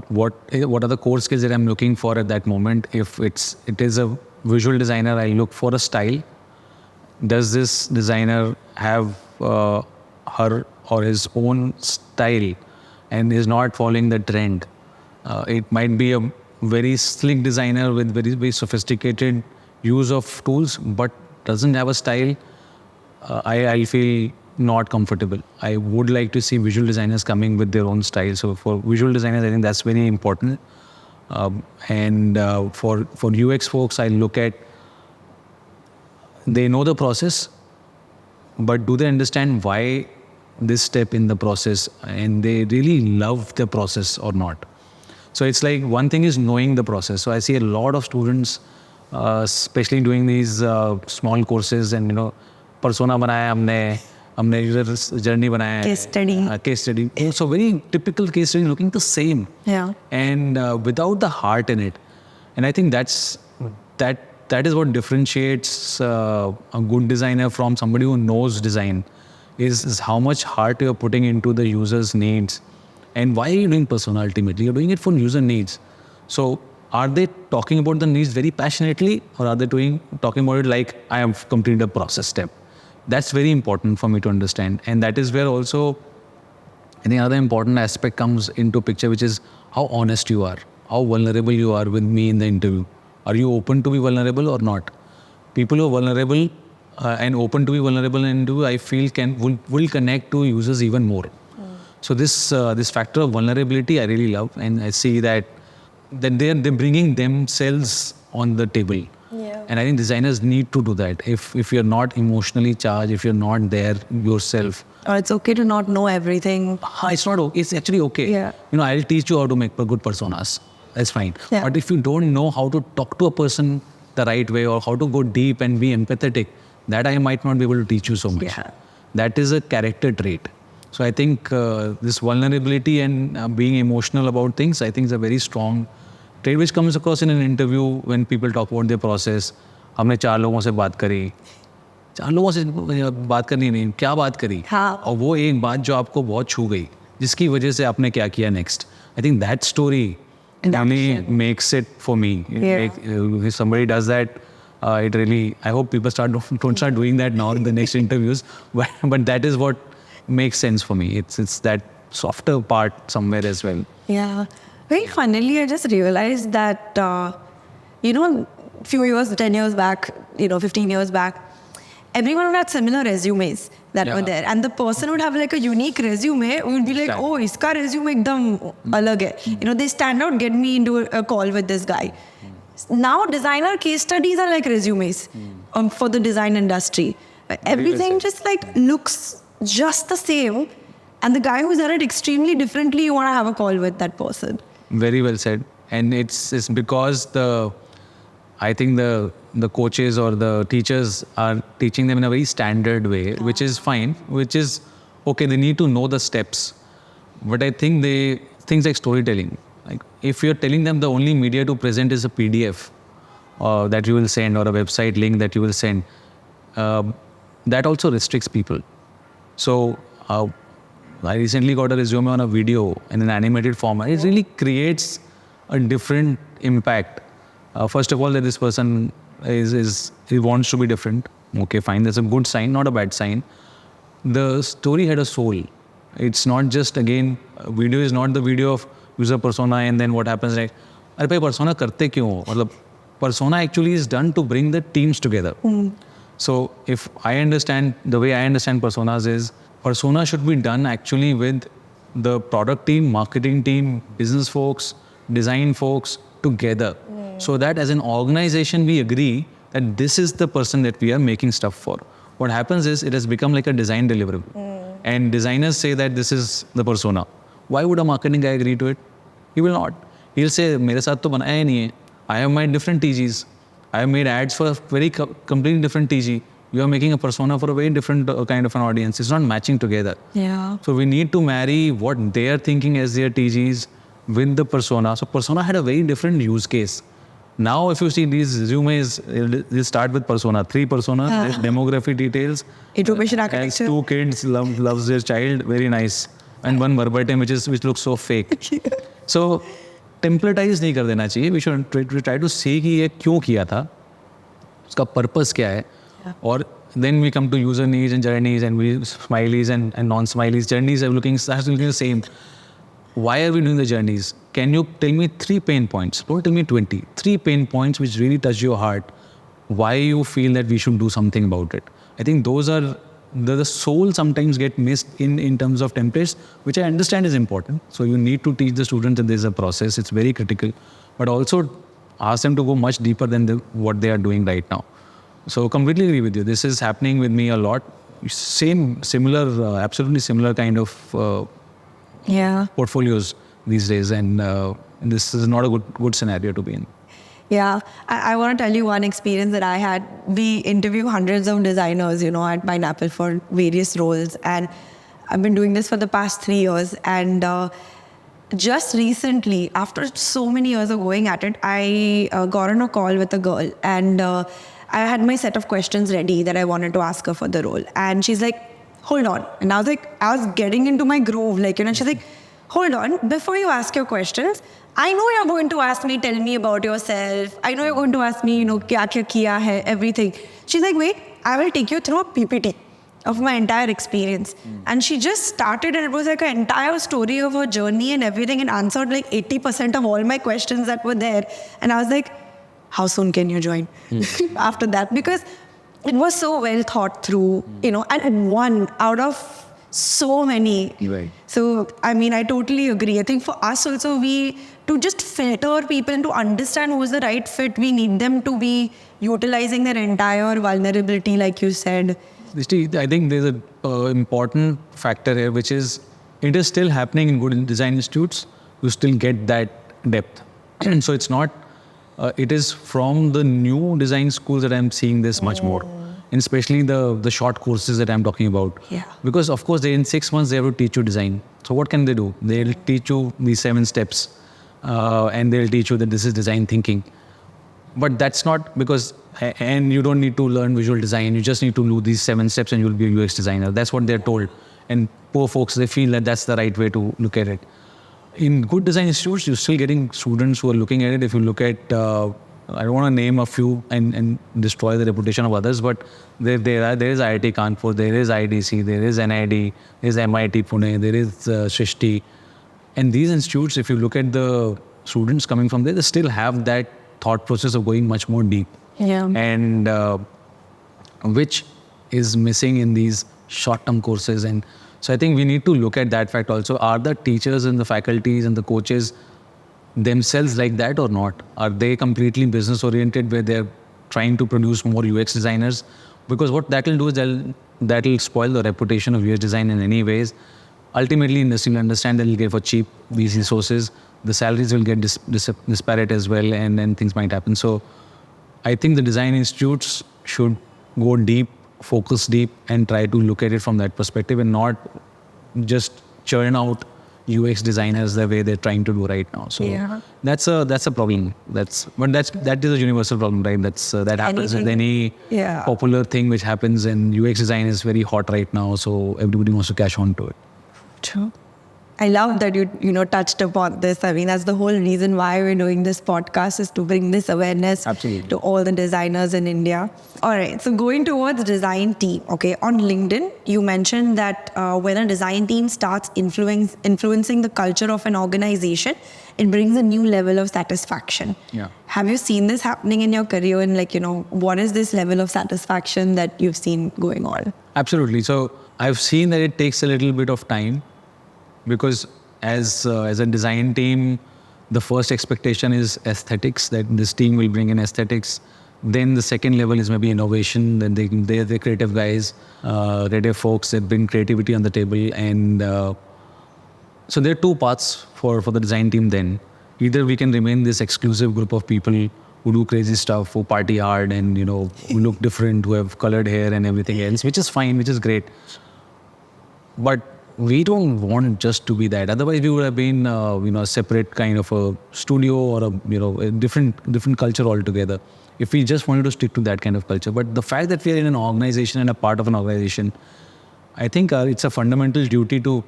What are the core skills that I'm looking for at that moment? If it is a visual designer, I look for a style. Does this designer have her or his own style and is not following the trend? It might be a very slick designer with very, very sophisticated use of tools, but doesn't have a style. I feel not comfortable. I would like to see visual designers coming with their own style. So for visual designers, I think that's very important. And for UX folks, I look at, they know the process, but do they understand why this step in the process, and they really love the process or not? So it's like, one thing is knowing the process. So I see a lot of students, especially doing these small courses, and persona banaya हमने user journey बनाया है, case study. So very typical case study, looking the same, and without the heart in it. And I think that is what differentiates a good designer from somebody who knows design, is how much heart you're putting into the user's needs. And why are you doing persona? Ultimately, you're doing it for user needs. So are they talking about the needs very passionately, or are they talking about it like, I have completed a process step? That's very important for me to understand. And that is where also, I think another important aspect comes into picture, which is how honest you are, how vulnerable you are with me in the interview. Are you open to be vulnerable or not? People who are vulnerable and open to be vulnerable in interview, I feel will connect to users even more. So this factor of vulnerability, I really love, and I see that they're bringing themselves on the table. And I think designers need to do that. If you're not emotionally charged, if you're not there yourself. Or it's okay to not know everything. It's not okay. It's actually okay. I'll teach you how to make good personas. That's fine. But if you don't know how to talk to a person the right way, or how to go deep and be empathetic, that I might not be able to teach you so much. That is a character trait. So I think this vulnerability and being emotional about things, I think is a very strong trait, which comes across in an interview when people talk about their process. हमने 4 लोगों से बात करी, 4 लोगों से बात करनी नहीं, क्या बात करी? और वो एक बात जो आपको बहुत छू गई, जिसकी वजह से आपने क्या किया next. I think that story only makes it for me. If somebody does that, it really, I hope people don't start doing that now in the next interviews. But that is what makes sense for me. It's that softer part somewhere as well. Yeah. Very funnily, I just realized that, few years, 10 years back, 15 years back, everyone had similar resumes that were there. And the person would have like a unique resume. We would be like, oh, iska resume ekdam alag hai. They stand out, get me into a call with this guy. Now, designer case studies are like resumes for the design industry. Everything just like looks just the same. And the guy who's done it extremely differently, you want to have a call with that person. Very well said. And it's because I think the coaches or the teachers are teaching them in a very standard way, which is fine, which is okay. They need to know the steps. But I think things like storytelling, like if you're telling them the only media to present is a PDF that you will send or a website link that you will send, that also restricts people. So I recently got a resume on a video in an animated format. It really creates a different impact. First of all, that this person he wants to be different. Okay, fine. That's a good sign, not a bad sign. The story had a soul. It's not just, again, video is not the video of user persona and then what happens like, अरे भाई persona करते क्यों हो? मतलब persona actually is done to bring the teams together. So if I understand, the way I understand personas is, persona should be done actually with the product team, marketing team, business folks, design folks together. So that as an organization, we agree that this is the person that we are making stuff for. What happens is it has become like a design deliverable. And designers say that this is the persona. Why would a marketing guy agree to it? He will not. He'll say, मेरे साथ तो बनाया ही नहीं है. I have made different TGs. I have made ads for a very completely different TG. You are making a persona for a very different kind of an audience. It's not matching together. Yeah. So we need to marry what they are thinking as their TGs with the persona. So persona had a very different use case. Now if you see these resumes, they start with persona. 3 personas, demography details. Information Has architecture. 2 kids, loves their child, very nice. And 1 verbatim which looks so fake. So टेम्पलेटाइज नहीं कर देना चाहिए. We should try to सी कि ये क्यों किया था, उसका पर्पस क्या है. और then we come to user needs and journeys and we smileys and non-smileys. Journeys are looking the same. Why are we doing the journeys? Can you tell me 3 pain points? Don't tell me 20. 3 pain points which really touch your heart. Why you feel that we should do something about it? I think those are the soul sometimes get missed in terms of templates, which I understand is important. So you need to teach the students that there's a process. It's very critical, but also ask them to go much deeper than what they are doing right now. So completely agree with you. This is happening with me a lot. Similar, absolutely similar kind of portfolios these days, and this is not a good scenario to be in. Yeah, I want to tell you one experience that I had. We interview hundreds of designers, at Pineapple for various roles. And I've been doing this for the past 3 years. And just recently, after so many years of going at it, I got on a call with a girl. And I had my set of questions ready that I wanted to ask her for the role. And she's like, hold on. And I was like, I was getting into my groove. She's like, hold on, before you ask your questions, I know you're going to ask me, tell me about yourself. I know you're going to ask me, kya kiya hai, everything. She's like, wait, I will take you through a PPT of my entire experience. And she just started, and it was like an entire story of her journey and everything, and answered like 80% of all my questions that were there. And I was like, how soon can you join? After that, because it was so well thought through, and one out of so many. Right. So, I totally agree. I think for us also, to just filter people and to understand who's the right fit, we need them to be utilizing their entire vulnerability, like you said. I think there's an important factor here, which is it is still happening in good design institutes. You still get that depth. So it's not, it is from the new design schools that I'm seeing this much more. And especially the short courses that I'm talking about. Yeah. Because of course, in 6 months, they have to teach you design. So what can they do? They'll teach you these 7 steps and they'll teach you that this is design thinking. But that's not because, and you don't need to learn visual design. You just need to do these 7 steps and you'll be a UX designer. That's what they're told. And poor folks, they feel that that's the right way to look at it. In good design institutes, you're still getting students who are looking at it. If you look at, I don't want to name a few and destroy the reputation of others, but there is IIT Kanpur, there is IDC, there is NID, there is MIT Pune, there is Srishti. And these institutes, if you look at the students coming from there, they still have that thought process of going much more deep. Yeah. And which is missing in these short-term courses. And so I think we need to look at that fact also. Are the teachers and the faculties and the coaches themselves like that or not? Are they completely business oriented where they're trying to produce more UX designers? Because what that will do is that will spoil the reputation of UX design in any ways. ultimately industry will understand that it'll get for cheap these resources. The salaries will get disparate as well, and then things might happen. So I think the design institutes should go deep, focus deep, and try to look at it from that perspective, and not just churn out UX designers the way they're trying to do right now. So that's a problem. That is a universal problem, right? That happens with any popular thing which happens, and UX design is very hot right now. So everybody wants to cash on to it. True. I love that you touched upon this. I mean, that's the whole reason why we're doing this podcast, is to bring this awareness to all the designers in India. All right. So going towards design team, okay. On LinkedIn, you mentioned that when a design team starts influencing the culture of an organization, it brings a new level of satisfaction. Yeah. Have you seen this happening in your career? And what is this level of satisfaction that you've seen going on? Absolutely. So I've seen that it takes a little bit of time. Because as a design team, the first expectation is aesthetics, that this team will bring in aesthetics. Then the second level is maybe innovation. Then they're the creative guys, creative folks that bring creativity on the table. And so there are two paths for the design team then. Either we can remain this exclusive group of people who do crazy stuff, who party hard and, who look different, who have colored hair and everything else, which is fine, which is great. But we don't want just to be that. Otherwise, we would have been, a separate kind of a studio or a different culture altogether. If we just wanted to stick to that kind of culture. But the fact that we are in an organization and a part of an organization, I think it's a fundamental duty to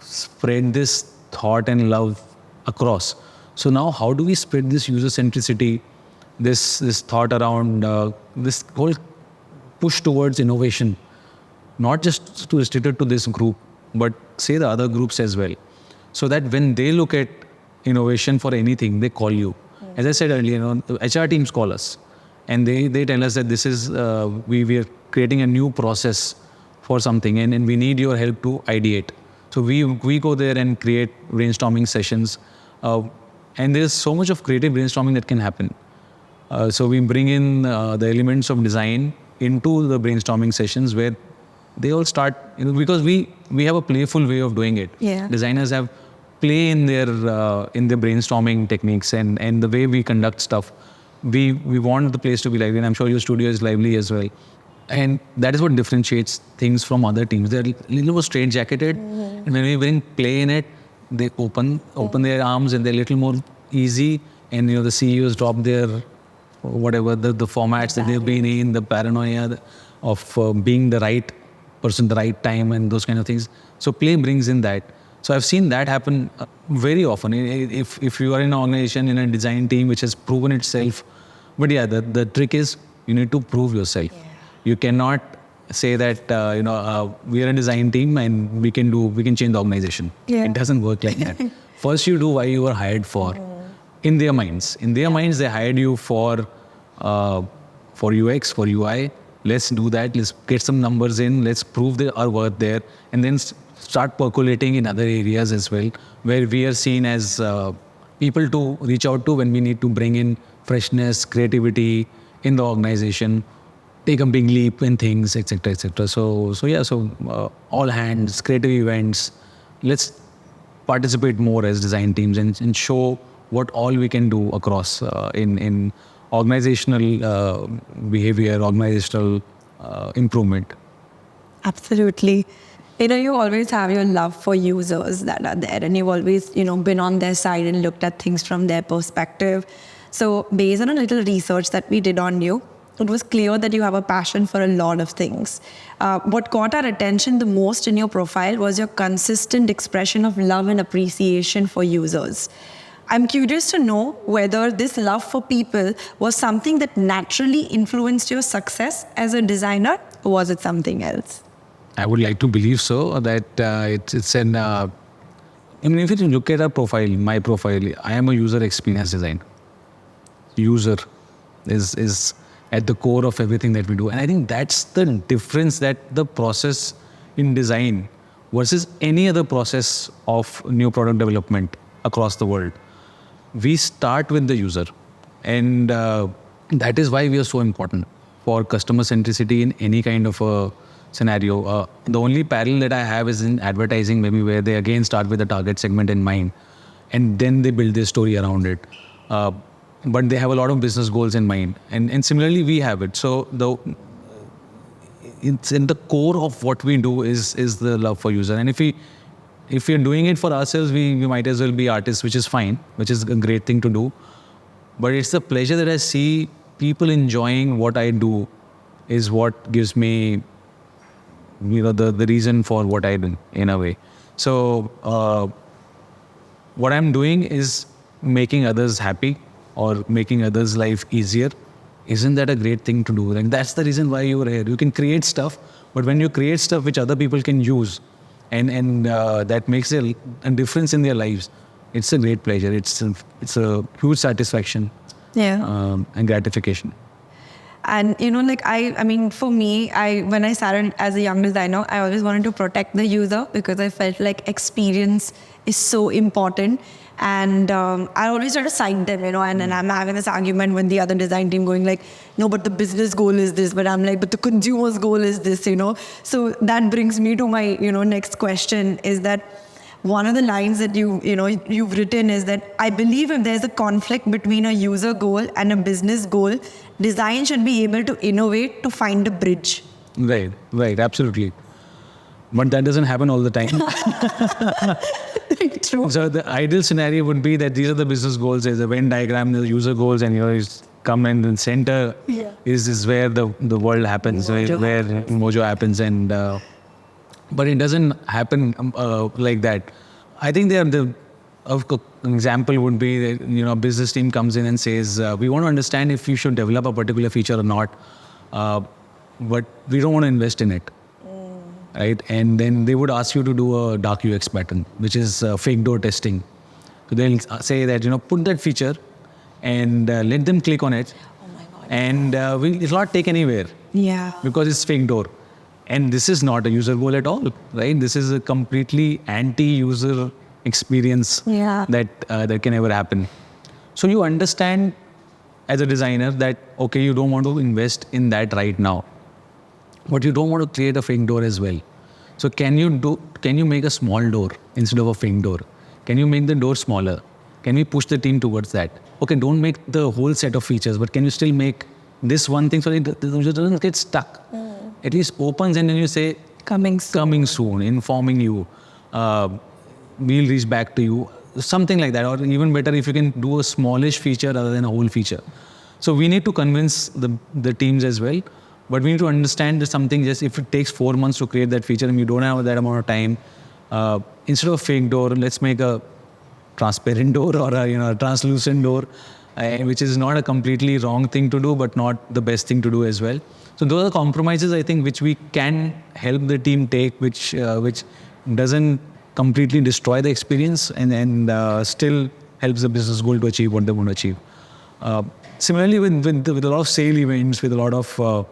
spread this thought and love across. So now, how do we spread this user centricity, this thought around this whole push towards innovation, not just to restrict it to this group, but say the other groups as well, so that when they look at innovation for anything, they call you. As I said earlier, HR teams call us, and they tell us that this is we are creating a new process for something, and we need your help to ideate. So we go there and create brainstorming sessions, and there's so much of creative brainstorming that can happen. So we bring in the elements of design into the brainstorming sessions, where they all start, because we have a playful way of doing it. Yeah. Designers have play in their brainstorming techniques and the way we conduct stuff. We want the place to be lively, and I'm sure your studio is lively as well. And that is what differentiates things from other teams. They're a little more straight-jacketed, and when we bring play in it, they open their arms and they're a little more easy. And the CEOs drop their whatever the formats that they've been in, the paranoia of being the right person, the right time, and those kind of things. So play brings in that. So I've seen that happen very often. If you are in an organization, in a design team which has proven itself, but the trick is you need to prove yourself. Yeah. You cannot say that we are a design team and we can change the organization. Yeah. It doesn't work like that. First, you do why you were hired for. In their minds, they hired you for UX, for UI. Let's do that. Let's get some numbers in. Let's prove our worth there, and then start percolating in other areas as well, where we are seen as people to reach out to when we need to bring in freshness, creativity in the organization, take a big leap in things, etc., etc. So all hands, creative events. Let's participate more as design teams and show what all we can do across in organizational behavior, organizational improvement. Absolutely. You always have your love for users that are there, and you've always, been on their side and looked at things from their perspective. So based on a little research that we did on you, it was clear that you have a passion for a lot of things. What caught our attention the most in your profile was your consistent expression of love and appreciation for users. I'm curious to know whether this love for people was something that naturally influenced your success as a designer, or was it something else? I would like to believe so, that it's an... if you look at our profile, my profile, I am a user experience designer. User is at the core of everything that we do. And I think that's the difference, that the process in design versus any other process of new product development across the world. We start with the user, and that is why we are so important for customer centricity in any kind of a scenario. The only parallel that I have is in advertising, maybe where they again start with the target segment in mind, and then they build their story around it. But they have a lot of business goals in mind, and similarly we have it. So it's in the core of what we do is the love for user. And if we're doing it for ourselves, we might as well be artists, which is fine, which is a great thing to do. But it's the pleasure that I see people enjoying what I do is what gives me, the reason for what I do in a way. So what I'm doing is making others happy or making others' life easier. Isn't that a great thing to do? Like, that's the reason why you're here. You can create stuff, but when you create stuff which other people can use, and that makes a difference in their lives, it's a great pleasure. It's a huge satisfaction. Yeah. And gratification. And I mean, for me, when I started as a young designer, I always wanted to protect the user because I felt like experience is so important. And I always try to cite them, and then I'm having this argument with the other design team going like, no, but the business goal is this, but I'm like, but the consumer's goal is this, So that brings me to my, next question is that one of the lines that you've written is that I believe if there's a conflict between a user goal and a business goal, design should be able to innovate to find a bridge. Right, absolutely. But that doesn't happen all the time. True. So the ideal scenario would be that these are the business goals. There's a Venn diagram, the user goals, and it's come in the center is where the world happens, where mojo happens, and but it doesn't happen like that. I think the example would be that a business team comes in and says we want to understand if you should develop a particular feature or not, but we don't want to invest in it. Right, and then they would ask you to do a dark UX pattern, which is fake door testing. So they'll say that put that feature and let them click on it, and it'll not take anywhere. Yeah, because it's fake door, and this is not a user goal at all, right? This is a completely anti-user experience that can ever happen. So you understand as a designer that okay, you don't want to invest in that right now. But you don't want to create a fake door as well. So can you make a small door instead of a fake door? Can you make the door smaller? Can we push the team towards that? Okay, don't make the whole set of features, but can you still make this one thing so it doesn't get stuck? At least opens and then you say, coming soon, informing you, we'll reach back to you, something like that. Or even better, if you can do a smallish feature rather than a whole feature. So we need to convince the teams as well. But we need to understand that something, just if it takes 4 months to create that feature and you don't have that amount of time, instead of a fake door, let's make a transparent door or a translucent door, which is not a completely wrong thing to do, but not the best thing to do as well. So those are compromises, I think, which we can help the team take, which doesn't completely destroy the experience and still helps the business goal to achieve what they want to achieve. Similarly, with a lot of sale events, with a lot of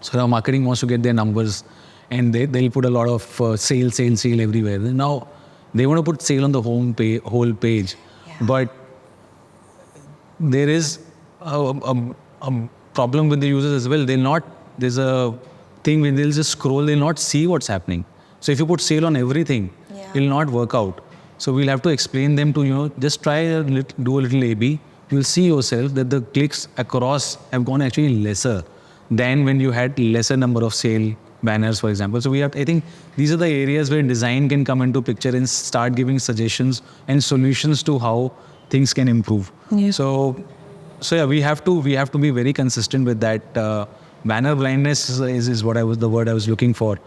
so now marketing wants to get their numbers, and they'll put a lot of sale everywhere. Now they want to put sale on the whole page, but there is a problem with the users as well. There's a thing when they'll just scroll, they'll not see what's happening. So if you put sale on everything, it'll not work out. So we'll have to explain them to just try do a little A/B. You'll see yourself that the clicks across have gone actually lesser than when you had lesser number of sale banners, for example. So I think these are the areas where design can come into picture and start giving suggestions and solutions to how things can improve. Yeah. So yeah, we have to be very consistent with that. Banner blindness is the word I was looking for.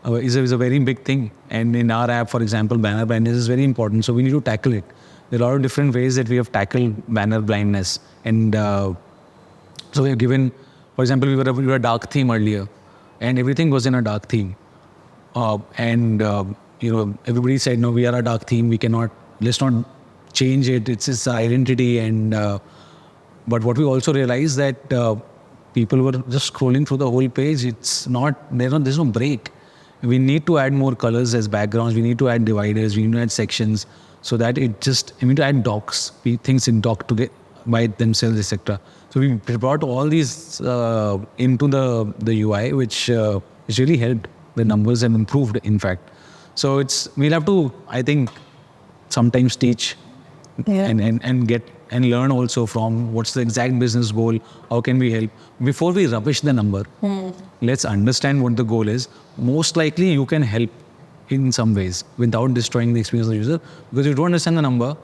Is a very big thing, and in our app, for example, banner blindness is very important. So we need to tackle it. There are a lot of different ways that we have tackled banner blindness, and so we have given. For example, we were a dark theme earlier, and everything was in a dark theme. Everybody said, no, we are a dark theme. Let's not change it. It's its identity. But what we also realized that people were just scrolling through the whole page. There's no break. We need to add more colors as backgrounds. We need to add dividers. We need to add sections so that we need to add docs, things in doc to get by themselves, etc. So we brought all these into the UI, which It's really helped. The numbers have improved, in fact. So we'll have to, I think, sometimes teach and get and learn also from what's the exact business goal, how can we help. Before we rubbish the number, let's understand what the goal is. Most likely you can help in some ways without destroying the experience of the user, because if you don't understand the number,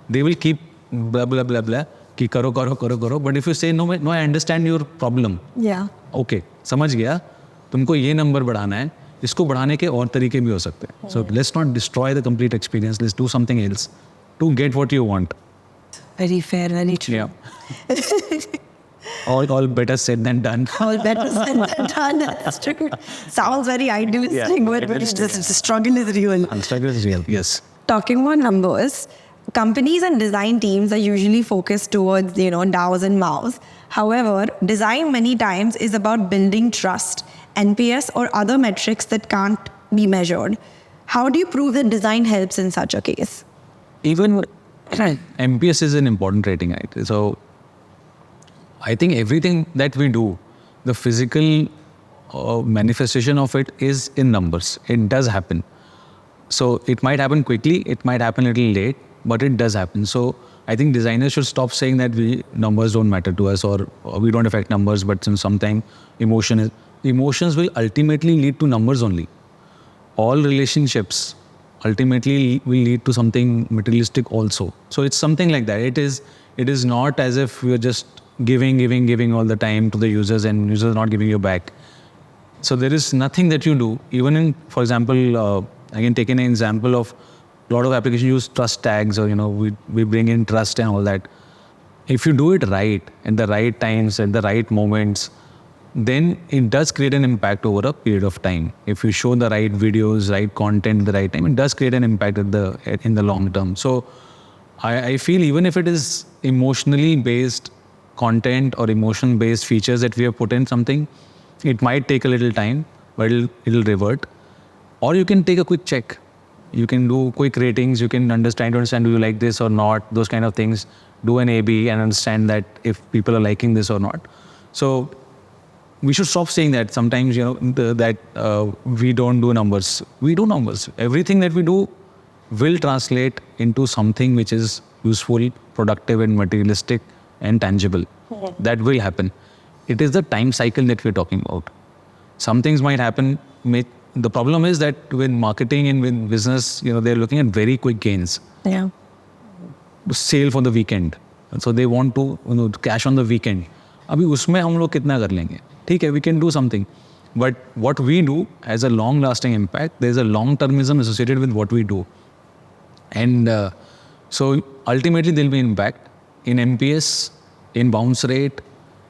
they will keep blah blah blah blah कि करो करो करो करो. But if you say no, I understand your problem. Okay, समझ गया, तुमको ये number बढ़ाना है, इसको बढ़ाने के और तरीके भी हो सकते हैं. So let's not destroy the complete experience. Let's do something else to get what you want. Very fair, very true. Yeah. all better said than done. All better said than done. That's true. Sounds very idealistic, but the struggle is real. And struggle is real. Yes. Talking about numbers, companies and design teams are usually focused towards, DAOs and MAOs. However, design many times is about building trust, NPS or other metrics that can't be measured. How do you prove that design helps in such a case? Even MPS is an important rating, right? So I think everything that we do, the physical manifestation of it is in numbers. It does happen. So it might happen quickly, it might happen a little late, but it does happen. So I think designers should stop saying that numbers don't matter to us, or we don't affect numbers, but sometimes emotions will ultimately lead to numbers only. All relationships ultimately will lead to something materialistic also. So it's something like that. It is not as if you're just giving all the time to the users and users are not giving you back. So there is nothing that you do, even in, for example, I can take an example of a lot of applications use trust tags, or we bring in trust and all that. If you do it right, at the right times, at the right moments, then it does create an impact over a period of time. If you show the right videos, right content at the right time, it does create an impact in the long term. So I feel even if it is emotionally based content or emotion based features that we have put in something, it might take a little time, but it'll revert. Or you can take a quick check. You can do quick ratings. You can understand do you like this or not, those kind of things. Do an A/B and understand that if people are liking this or not. So we should stop saying that sometimes, that we don't do numbers. We do numbers. Everything that we do will translate into something which is useful, productive and materialistic and tangible. That will happen. It is the time cycle that we're talking about. Some things might happen. The problem is that with marketing and with business, they're looking at very quick gains. Yeah. Sale for the weekend. So they want to cash on the weekend. अभी उसमें हम लोग कितना कर लेंगे? ठीक है, we can do something. But what we do has a long-lasting impact. There's a long-termism associated with what we do. And so ultimately there'll be impact in NPS, in bounce rate,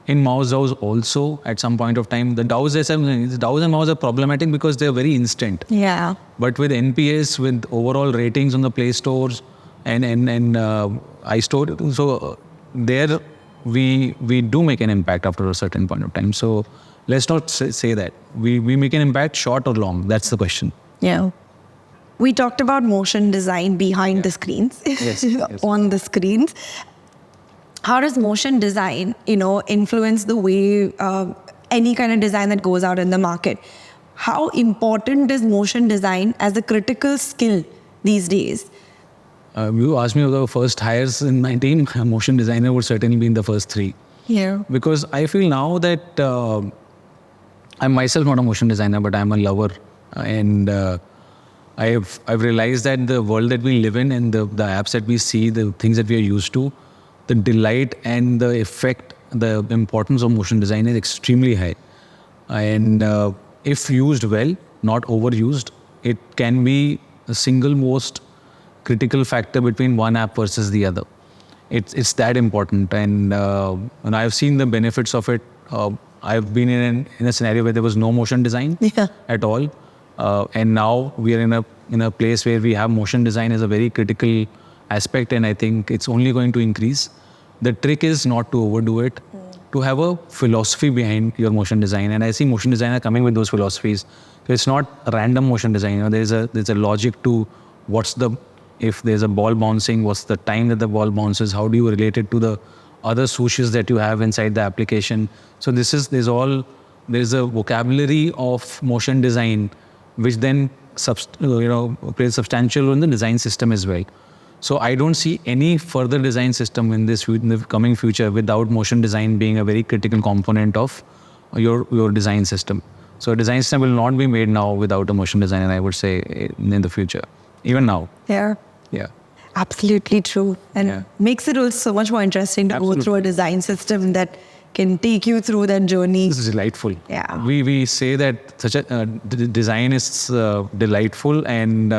in DAOs also at some point of time. The DAOs and MAOs are problematic because they're very instant. Yeah. But with NPS, with overall ratings on the Play Stores and iStore, so there we do make an impact after a certain point of time. So let's not say that. We make an impact short or long. That's the question. Yeah. We talked about motion design behind the screens, Yes. on the screens. How does motion design, influence the way any kind of design that goes out in the market? How important is motion design as a critical skill these days? You asked me about the first hires in my team. A motion designer would certainly be in the first 3. Yeah. Because I feel now that I'm myself not a motion designer, but I'm a lover. And I've realized that the world that we live in and the apps that we see, the things that we are used to, the delight and the effect, the importance of motion design is extremely high. And if used well, not overused, it can be the single most critical factor between one app versus the other. It's that important. And I've seen the benefits of it. I've been in a scenario where there was no motion design at all. And now we are in a place where we have motion design as a very critical aspect, and I think it's only going to increase. The trick is not to overdo it, to have a philosophy behind your motion design. And I see motion designer coming with those philosophies. So it's not random motion design. There's a logic to if there's a ball bouncing, what's the time that the ball bounces? How do you relate it to the other swooshes that you have inside the application? So there's all there is a vocabulary of motion design, which then plays substantial role in the design system as well. So I don't see any further design system in the coming future without motion design being a very critical component of your design system. So a design system will not be made now without a motion designer, I would say, in the future, even now. Yeah. Yeah. Absolutely true. And makes it also so much more interesting to go through a design system that can take you through that journey. This is delightful. Yeah. We say that such a design is delightful and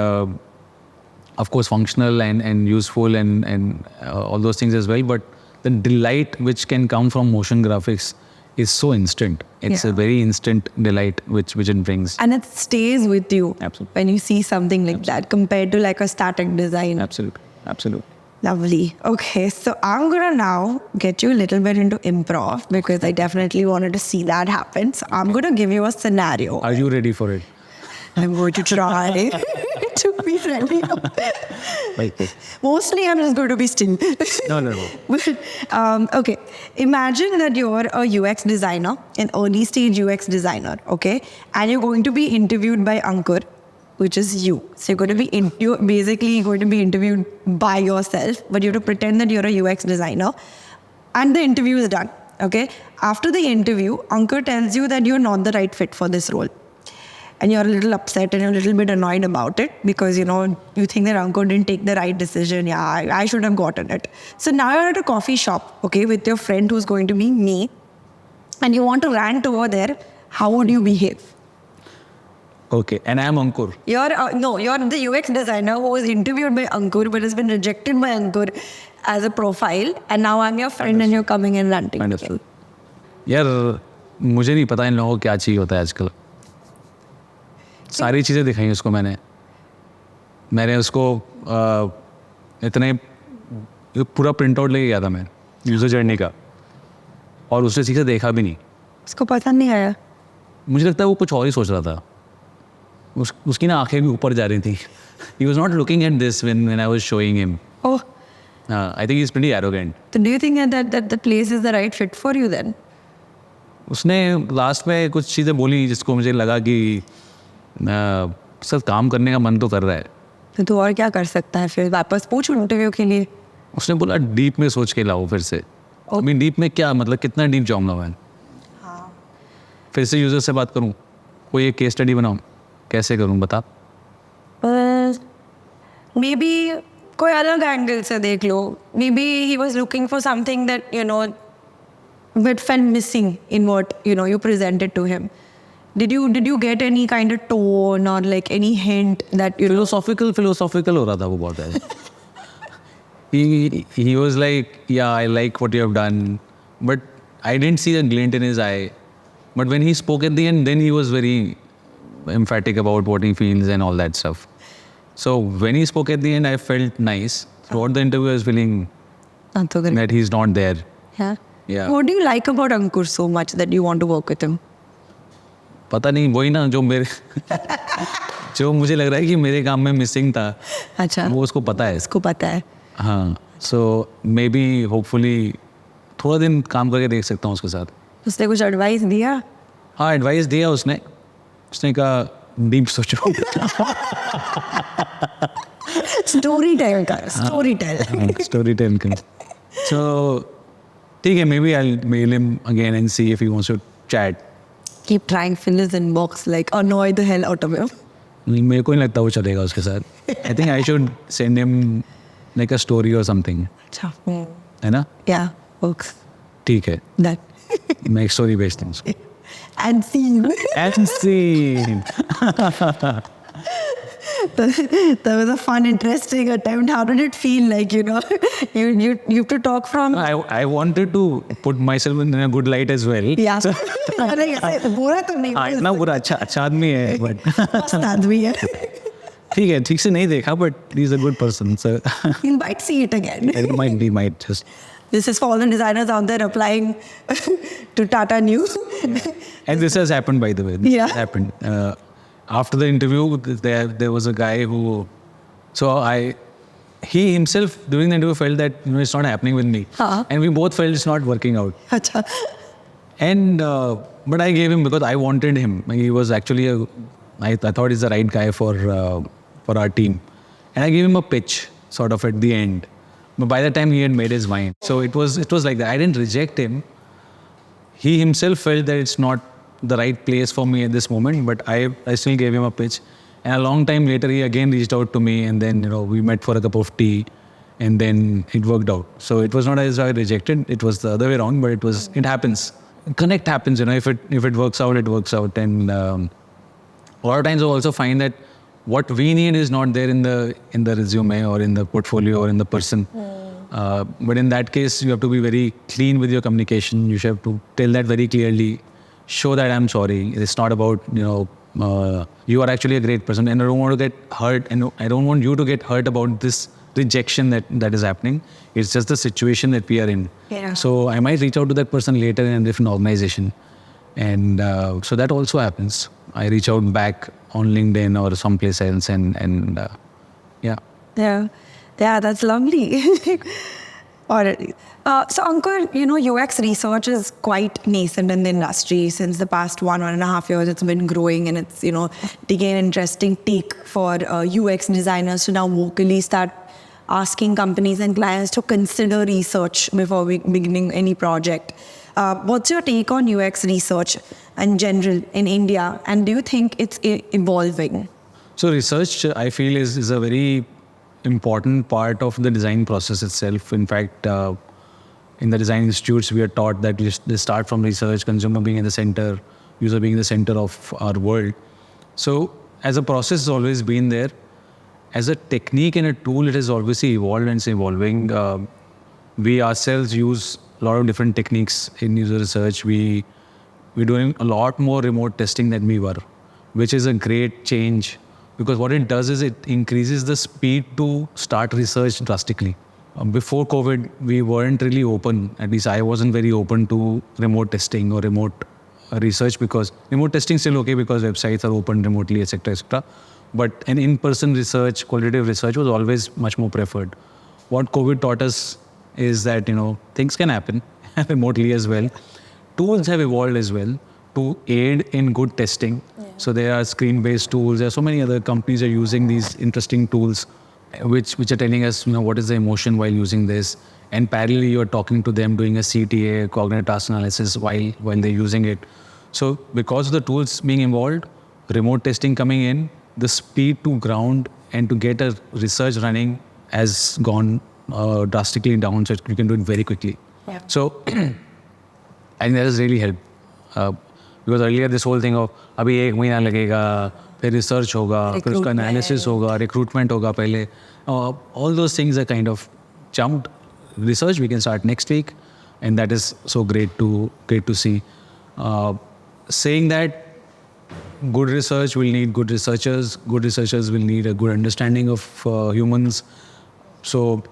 of course functional and useful and all those things as well. But the delight which can come from motion graphics is so instant. It's a very instant delight which it brings. And it stays with you. Absolutely. When you see something like that compared to like a static design. Absolutely. Lovely. Okay, so I'm gonna now get you a little bit into improv because I definitely wanted to see that happen. So I'm gonna give you a scenario. Are you ready for it? I'm going to try to be ready. Mostly I'm just going to be still. No. Okay, imagine that you're a UX designer, an early stage UX designer, okay? And you're going to be interviewed by Ankur, which is you. So you're basically going to be interviewed by yourself, but you have to pretend that you're a UX designer. And the interview is done, okay? After the interview, Ankur tells you that you're not the right fit for this role. And you're a little upset and you're a little bit annoyed about it because, you think that Ankur didn't take the right decision. Yeah, I should have gotten it. So now you're at a coffee shop, okay, with your friend who's going to be me. And you want to rant over there. How would you behave? Okay, and I'm Ankur. You're the UX designer who was interviewed by Ankur but has been rejected by Ankur as a profile. And now I'm your friend and you're coming and ranting. Understood. यार मुझे नहीं पता इन लोगों को क्या चाहिए होता है आजकल. सारी चीज़ें दिखाई उसको मैंने उसको इतने पूरा प्रिंट आउट लेके गया था मैं यूज़र जर्नी का और उसने ठीक से देखा भी नहीं. उसको पसंद नहीं आया. मुझे लगता है वो कुछ और ही सोच रहा था. उसकी ना आंखें भी ऊपर जा रही थी. He was not looking at this when I was showing him. Oh. I think he's pretty arrogant. So do you think that the place is the right fit for you then? उसने last में कुछ चीज़ें बोली जिसको मुझे लगा कि sir काम करने का मन तो कर रहा है. तो तू और क्या कर सकता है फिर वापस पूछ इंटरव्यू के लिए. उसने बोला डीप में सोच के लाओ फिर से. I डीप में क्या मतलब कितना डीप जाऊँगा मैं. फिर से यूज़र से बात करूँ, कोई एक केस स्टडी बनाऊँ, कैसे करूँ बता. मे बी कोई अलग एंगल से देख लो. Maybe he was looking for something that but felt missing in what you presented to him. Did you get any kind of tone or like any hint that philosophical हो रहा था वो बहुत है. He was like, yeah, I like what you have done, but I didn't see a glint in his eye. But when he spoke at the end, then he was very emphatic about what he feels and all that stuff. So when he spoke at the end, I felt nice. Throughout the interview, I was feeling that he's not there. Yeah. What do you like about Ankur so much that you want to work with him? पता नहीं वही ना जो मुझे लग रहा है कि मेरे काम में मिसिंग था. अच्छा. वो उसको पता है. हाँ. So maybe hopefully थोड़ा दिन काम करके देख सकता हूँ उसके साथ. उसने कुछ एडवाइस दिया? हाँ एडवाइस दिया उसने कहा डीप सोचो. स्टोरी टेल का. So ठीक है, maybe I'll mail him again and see if he wants to chat. Keep trying fill his inbox, like annoy the hell out of him. मेरे को नहीं लगता वो चलेगा उसके साथ. I think I should send him like a story or something. अच्छा. है ना? Yeah, works. ठीक है. Done. मैं एक story भेजता हूँ उसको. And scene. That was a fun, interesting attempt. How did it feel? Like, you have to talk from... I wanted to put myself in a good light as well. Yeah. बुरा तो नहीं. हाँ इतना बुरा अच्छा आदमी है but मस्त आदमी है. ठीक है, ठीक से नहीं देखा but he's a good person. So you might see it again. He might just. This is for all the designers out there applying to Tata Neu. And this has happened, by the way. Yeah. This happened. After the interview, there was a guy who... he himself, during the interview, felt that it's not happening with me. And we both felt it's not working out. Achha. And but I gave him because I wanted him. He was actually I thought he's the right guy for our team, and I gave him a pitch sort of at the end. But by the time he had made his mind, so it was like that. I didn't reject him. He himself felt that it's not the right place for me at this moment, but I still gave him a pitch. And a long time later, he again reached out to me, and then we met for a cup of tea, and then it worked out. So it was not as I rejected; it was the other way around. But it happens. Connect happens, If it works out, it works out. And a lot of times I also find that what we need is not there in the resume or in the portfolio or in the person. But in that case, you have to be very clean with your communication. You should have to tell that very clearly. Show that I'm sorry. It's not about you are actually a great person, and I don't want to get hurt, and I don't want you to get hurt about this rejection that is happening. It's just the situation that we are in. Yeah. So I might reach out to that person later in a different organization, and so that also happens. I reach out back on LinkedIn or someplace else, and yeah. Yeah, that's lovely. Alright. So Ankur, UX research is quite nascent in the industry. Since the past 1.5 years, it's been growing, and it's, taking an interesting take for UX designers to now vocally start asking companies and clients to consider research before beginning any project. What's your take on UX research in general in India, and do you think it's evolving? So research, I feel, is a very important part of the design process itself. In fact, in the design institutes, we are taught that they start from research, consumer being in the center, user being the center of our world. So as a process, it's always been there. As a technique and a tool, it has obviously evolved and it's evolving. We ourselves use a lot of different techniques in user research. We're doing a lot more remote testing than we were, which is a great change, because what it does is it increases the speed to start research drastically. Before COVID, we weren't really open. At least I wasn't very open to remote testing or remote research, because remote testing is still okay because websites are open remotely, etc., etc. But an in-person research, qualitative research was always much more preferred. What COVID taught us is that, things can happen remotely as well. Tools have evolved as well to aid in good testing. Yeah. So there are screen-based tools. There are so many other companies are using these interesting tools, which are telling us, what is the emotion while using this. And parallelly, you're talking to them, doing a CTA, cognitive task analysis, while they're using it. So because of the tools being involved, remote testing coming in, the speed to ground and to get a research running has gone drastically down, so you can do it very quickly. Yeah. So I think that has really helped. Because earlier this whole thing of अभी 1 महीना लगेगा, फिर research होगा, फिर उसका analysis होगा, recruitment होगा पहले. All those things are kind of jumped. Research we can start next week, and that is so great to see. Saying that, good research will need good researchers. Good researchers will need a good understanding of humans. So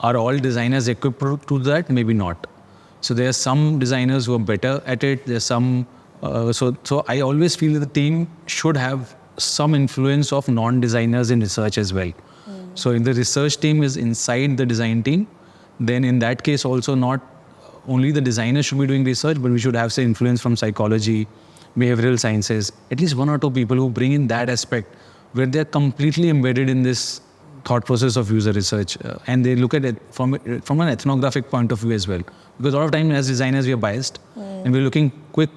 are all designers equipped to that? Maybe not. So there are some designers who are better at it. There's some. So I always feel that the team should have some influence of non-designers in research as well. So if the research team is inside the design team, then in that case also not only the designers should be doing research, but we should have, say, influence from psychology, behavioral sciences, at least 1 or 2 people who bring in that aspect where they're completely embedded in this thought process of user research, and they look at it from an ethnographic point of view as well. Because a lot of time as designers we are biased, and we're looking quick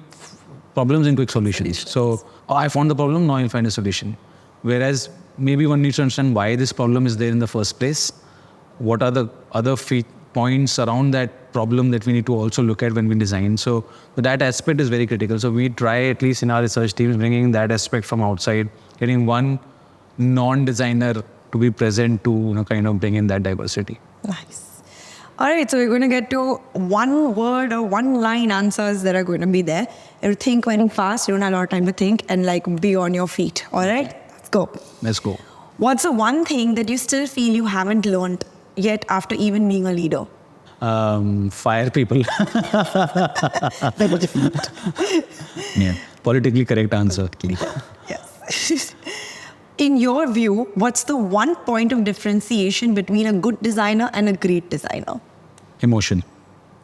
problems and quick solutions. So I found the problem, now I'll find a solution. Whereas maybe one needs to understand why this problem is there in the first place. What are the other points around that problem that we need to also look at when we design. So that aspect is very critical. So we try, at least in our research teams, bringing that aspect from outside, getting one non-designer to be present to kind of bring in that diversity. Nice. All right, so we're going to get to one word or one line answers that are going to be there. You think very fast, you don't have a lot of time to think, and be on your feet. All right, let's go. What's the one thing that you still feel you haven't learned yet after even being a leader? Fire people. Yeah, politically correct answer. Yes. In your view, what's the one point of differentiation between a good designer and a great designer? Emotion.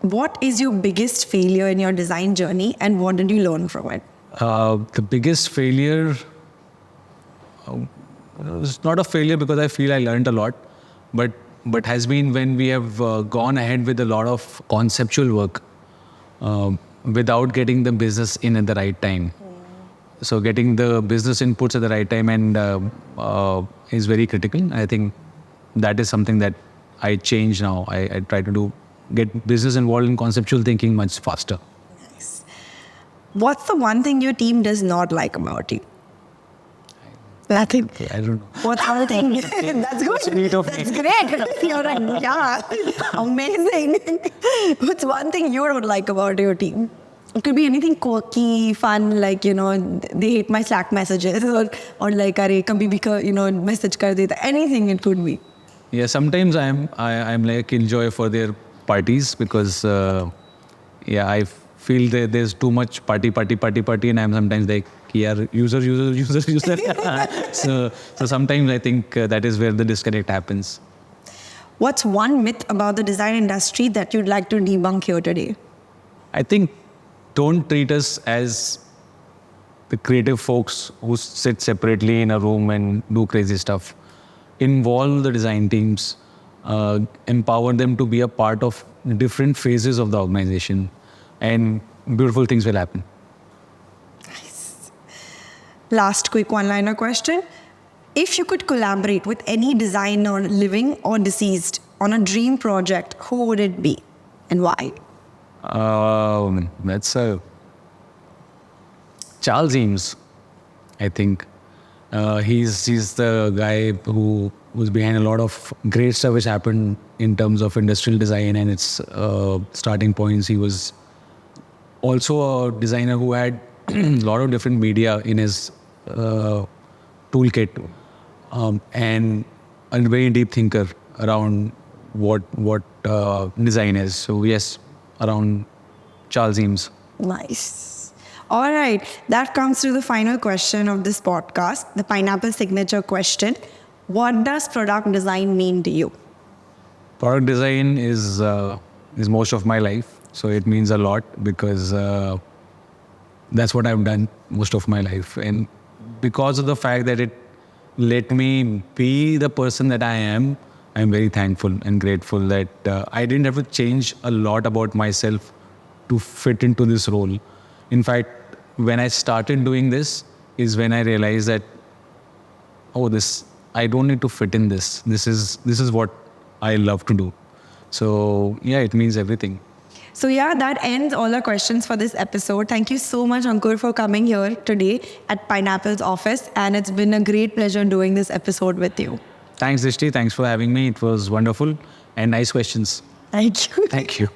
What is your biggest failure in your design journey and what did you learn from it? The biggest failure it's not a failure because I feel I learned a lot, but has been when we have gone ahead with a lot of conceptual work without getting the business in at the right time. So getting the business inputs at the right time and is very critical. I think that is something that I change now. I try to get business involved in conceptual thinking much faster. Nice. What's the one thing your team does not like about you? Nothing. I don't know. What's one thing? That's good. That's great. You're like, yeah, amazing. What's one thing you don't like about your team? It could be anything quirky, fun, like, you know, they hate my Slack messages or like, arey, kabhi bhi, you know, message kar deta. Anything it could be. Yeah, sometimes I'm like enjoy for their parties because I feel that there's too much party, and I'm sometimes like, yeah, user. so sometimes I think that is where the disconnect happens. What's one myth about the design industry that you'd like to debunk here today? I think don't treat us as the creative folks who sit separately in a room and do crazy stuff. Involve the design teams, empower them to be a part of different phases of the organization, and beautiful things will happen. Nice. Last quick one-liner question. If you could collaborate with any designer, living or deceased, on a dream project, who would it be and why? That's Charles Eames, I think. He's the guy who was behind a lot of great stuff which happened in terms of industrial design and its starting points. He was also a designer who had a lot of different media in his toolkit and a very deep thinker around what design is. So yes, around Charles Eames. Nice. All right. That comes to the final question of this podcast, the pineapple signature question. What does product design mean to you? Product design is most of my life. So it means a lot because that's what I've done most of my life. And because of the fact that it let me be the person that I am, I'm very thankful and grateful that I didn't have to change a lot about myself to fit into this role. In fact, when I started doing this is when I realized that, I don't need to fit in this. This is what I love to do. So yeah, it means everything. So yeah, that ends all our questions for this episode. Thank you so much, Ankur, for coming here today at Pineapple's office. And it's been a great pleasure doing this episode with you. Thanks, Dishti. Thanks for having me. It was wonderful and nice questions. Thank you. Thank you.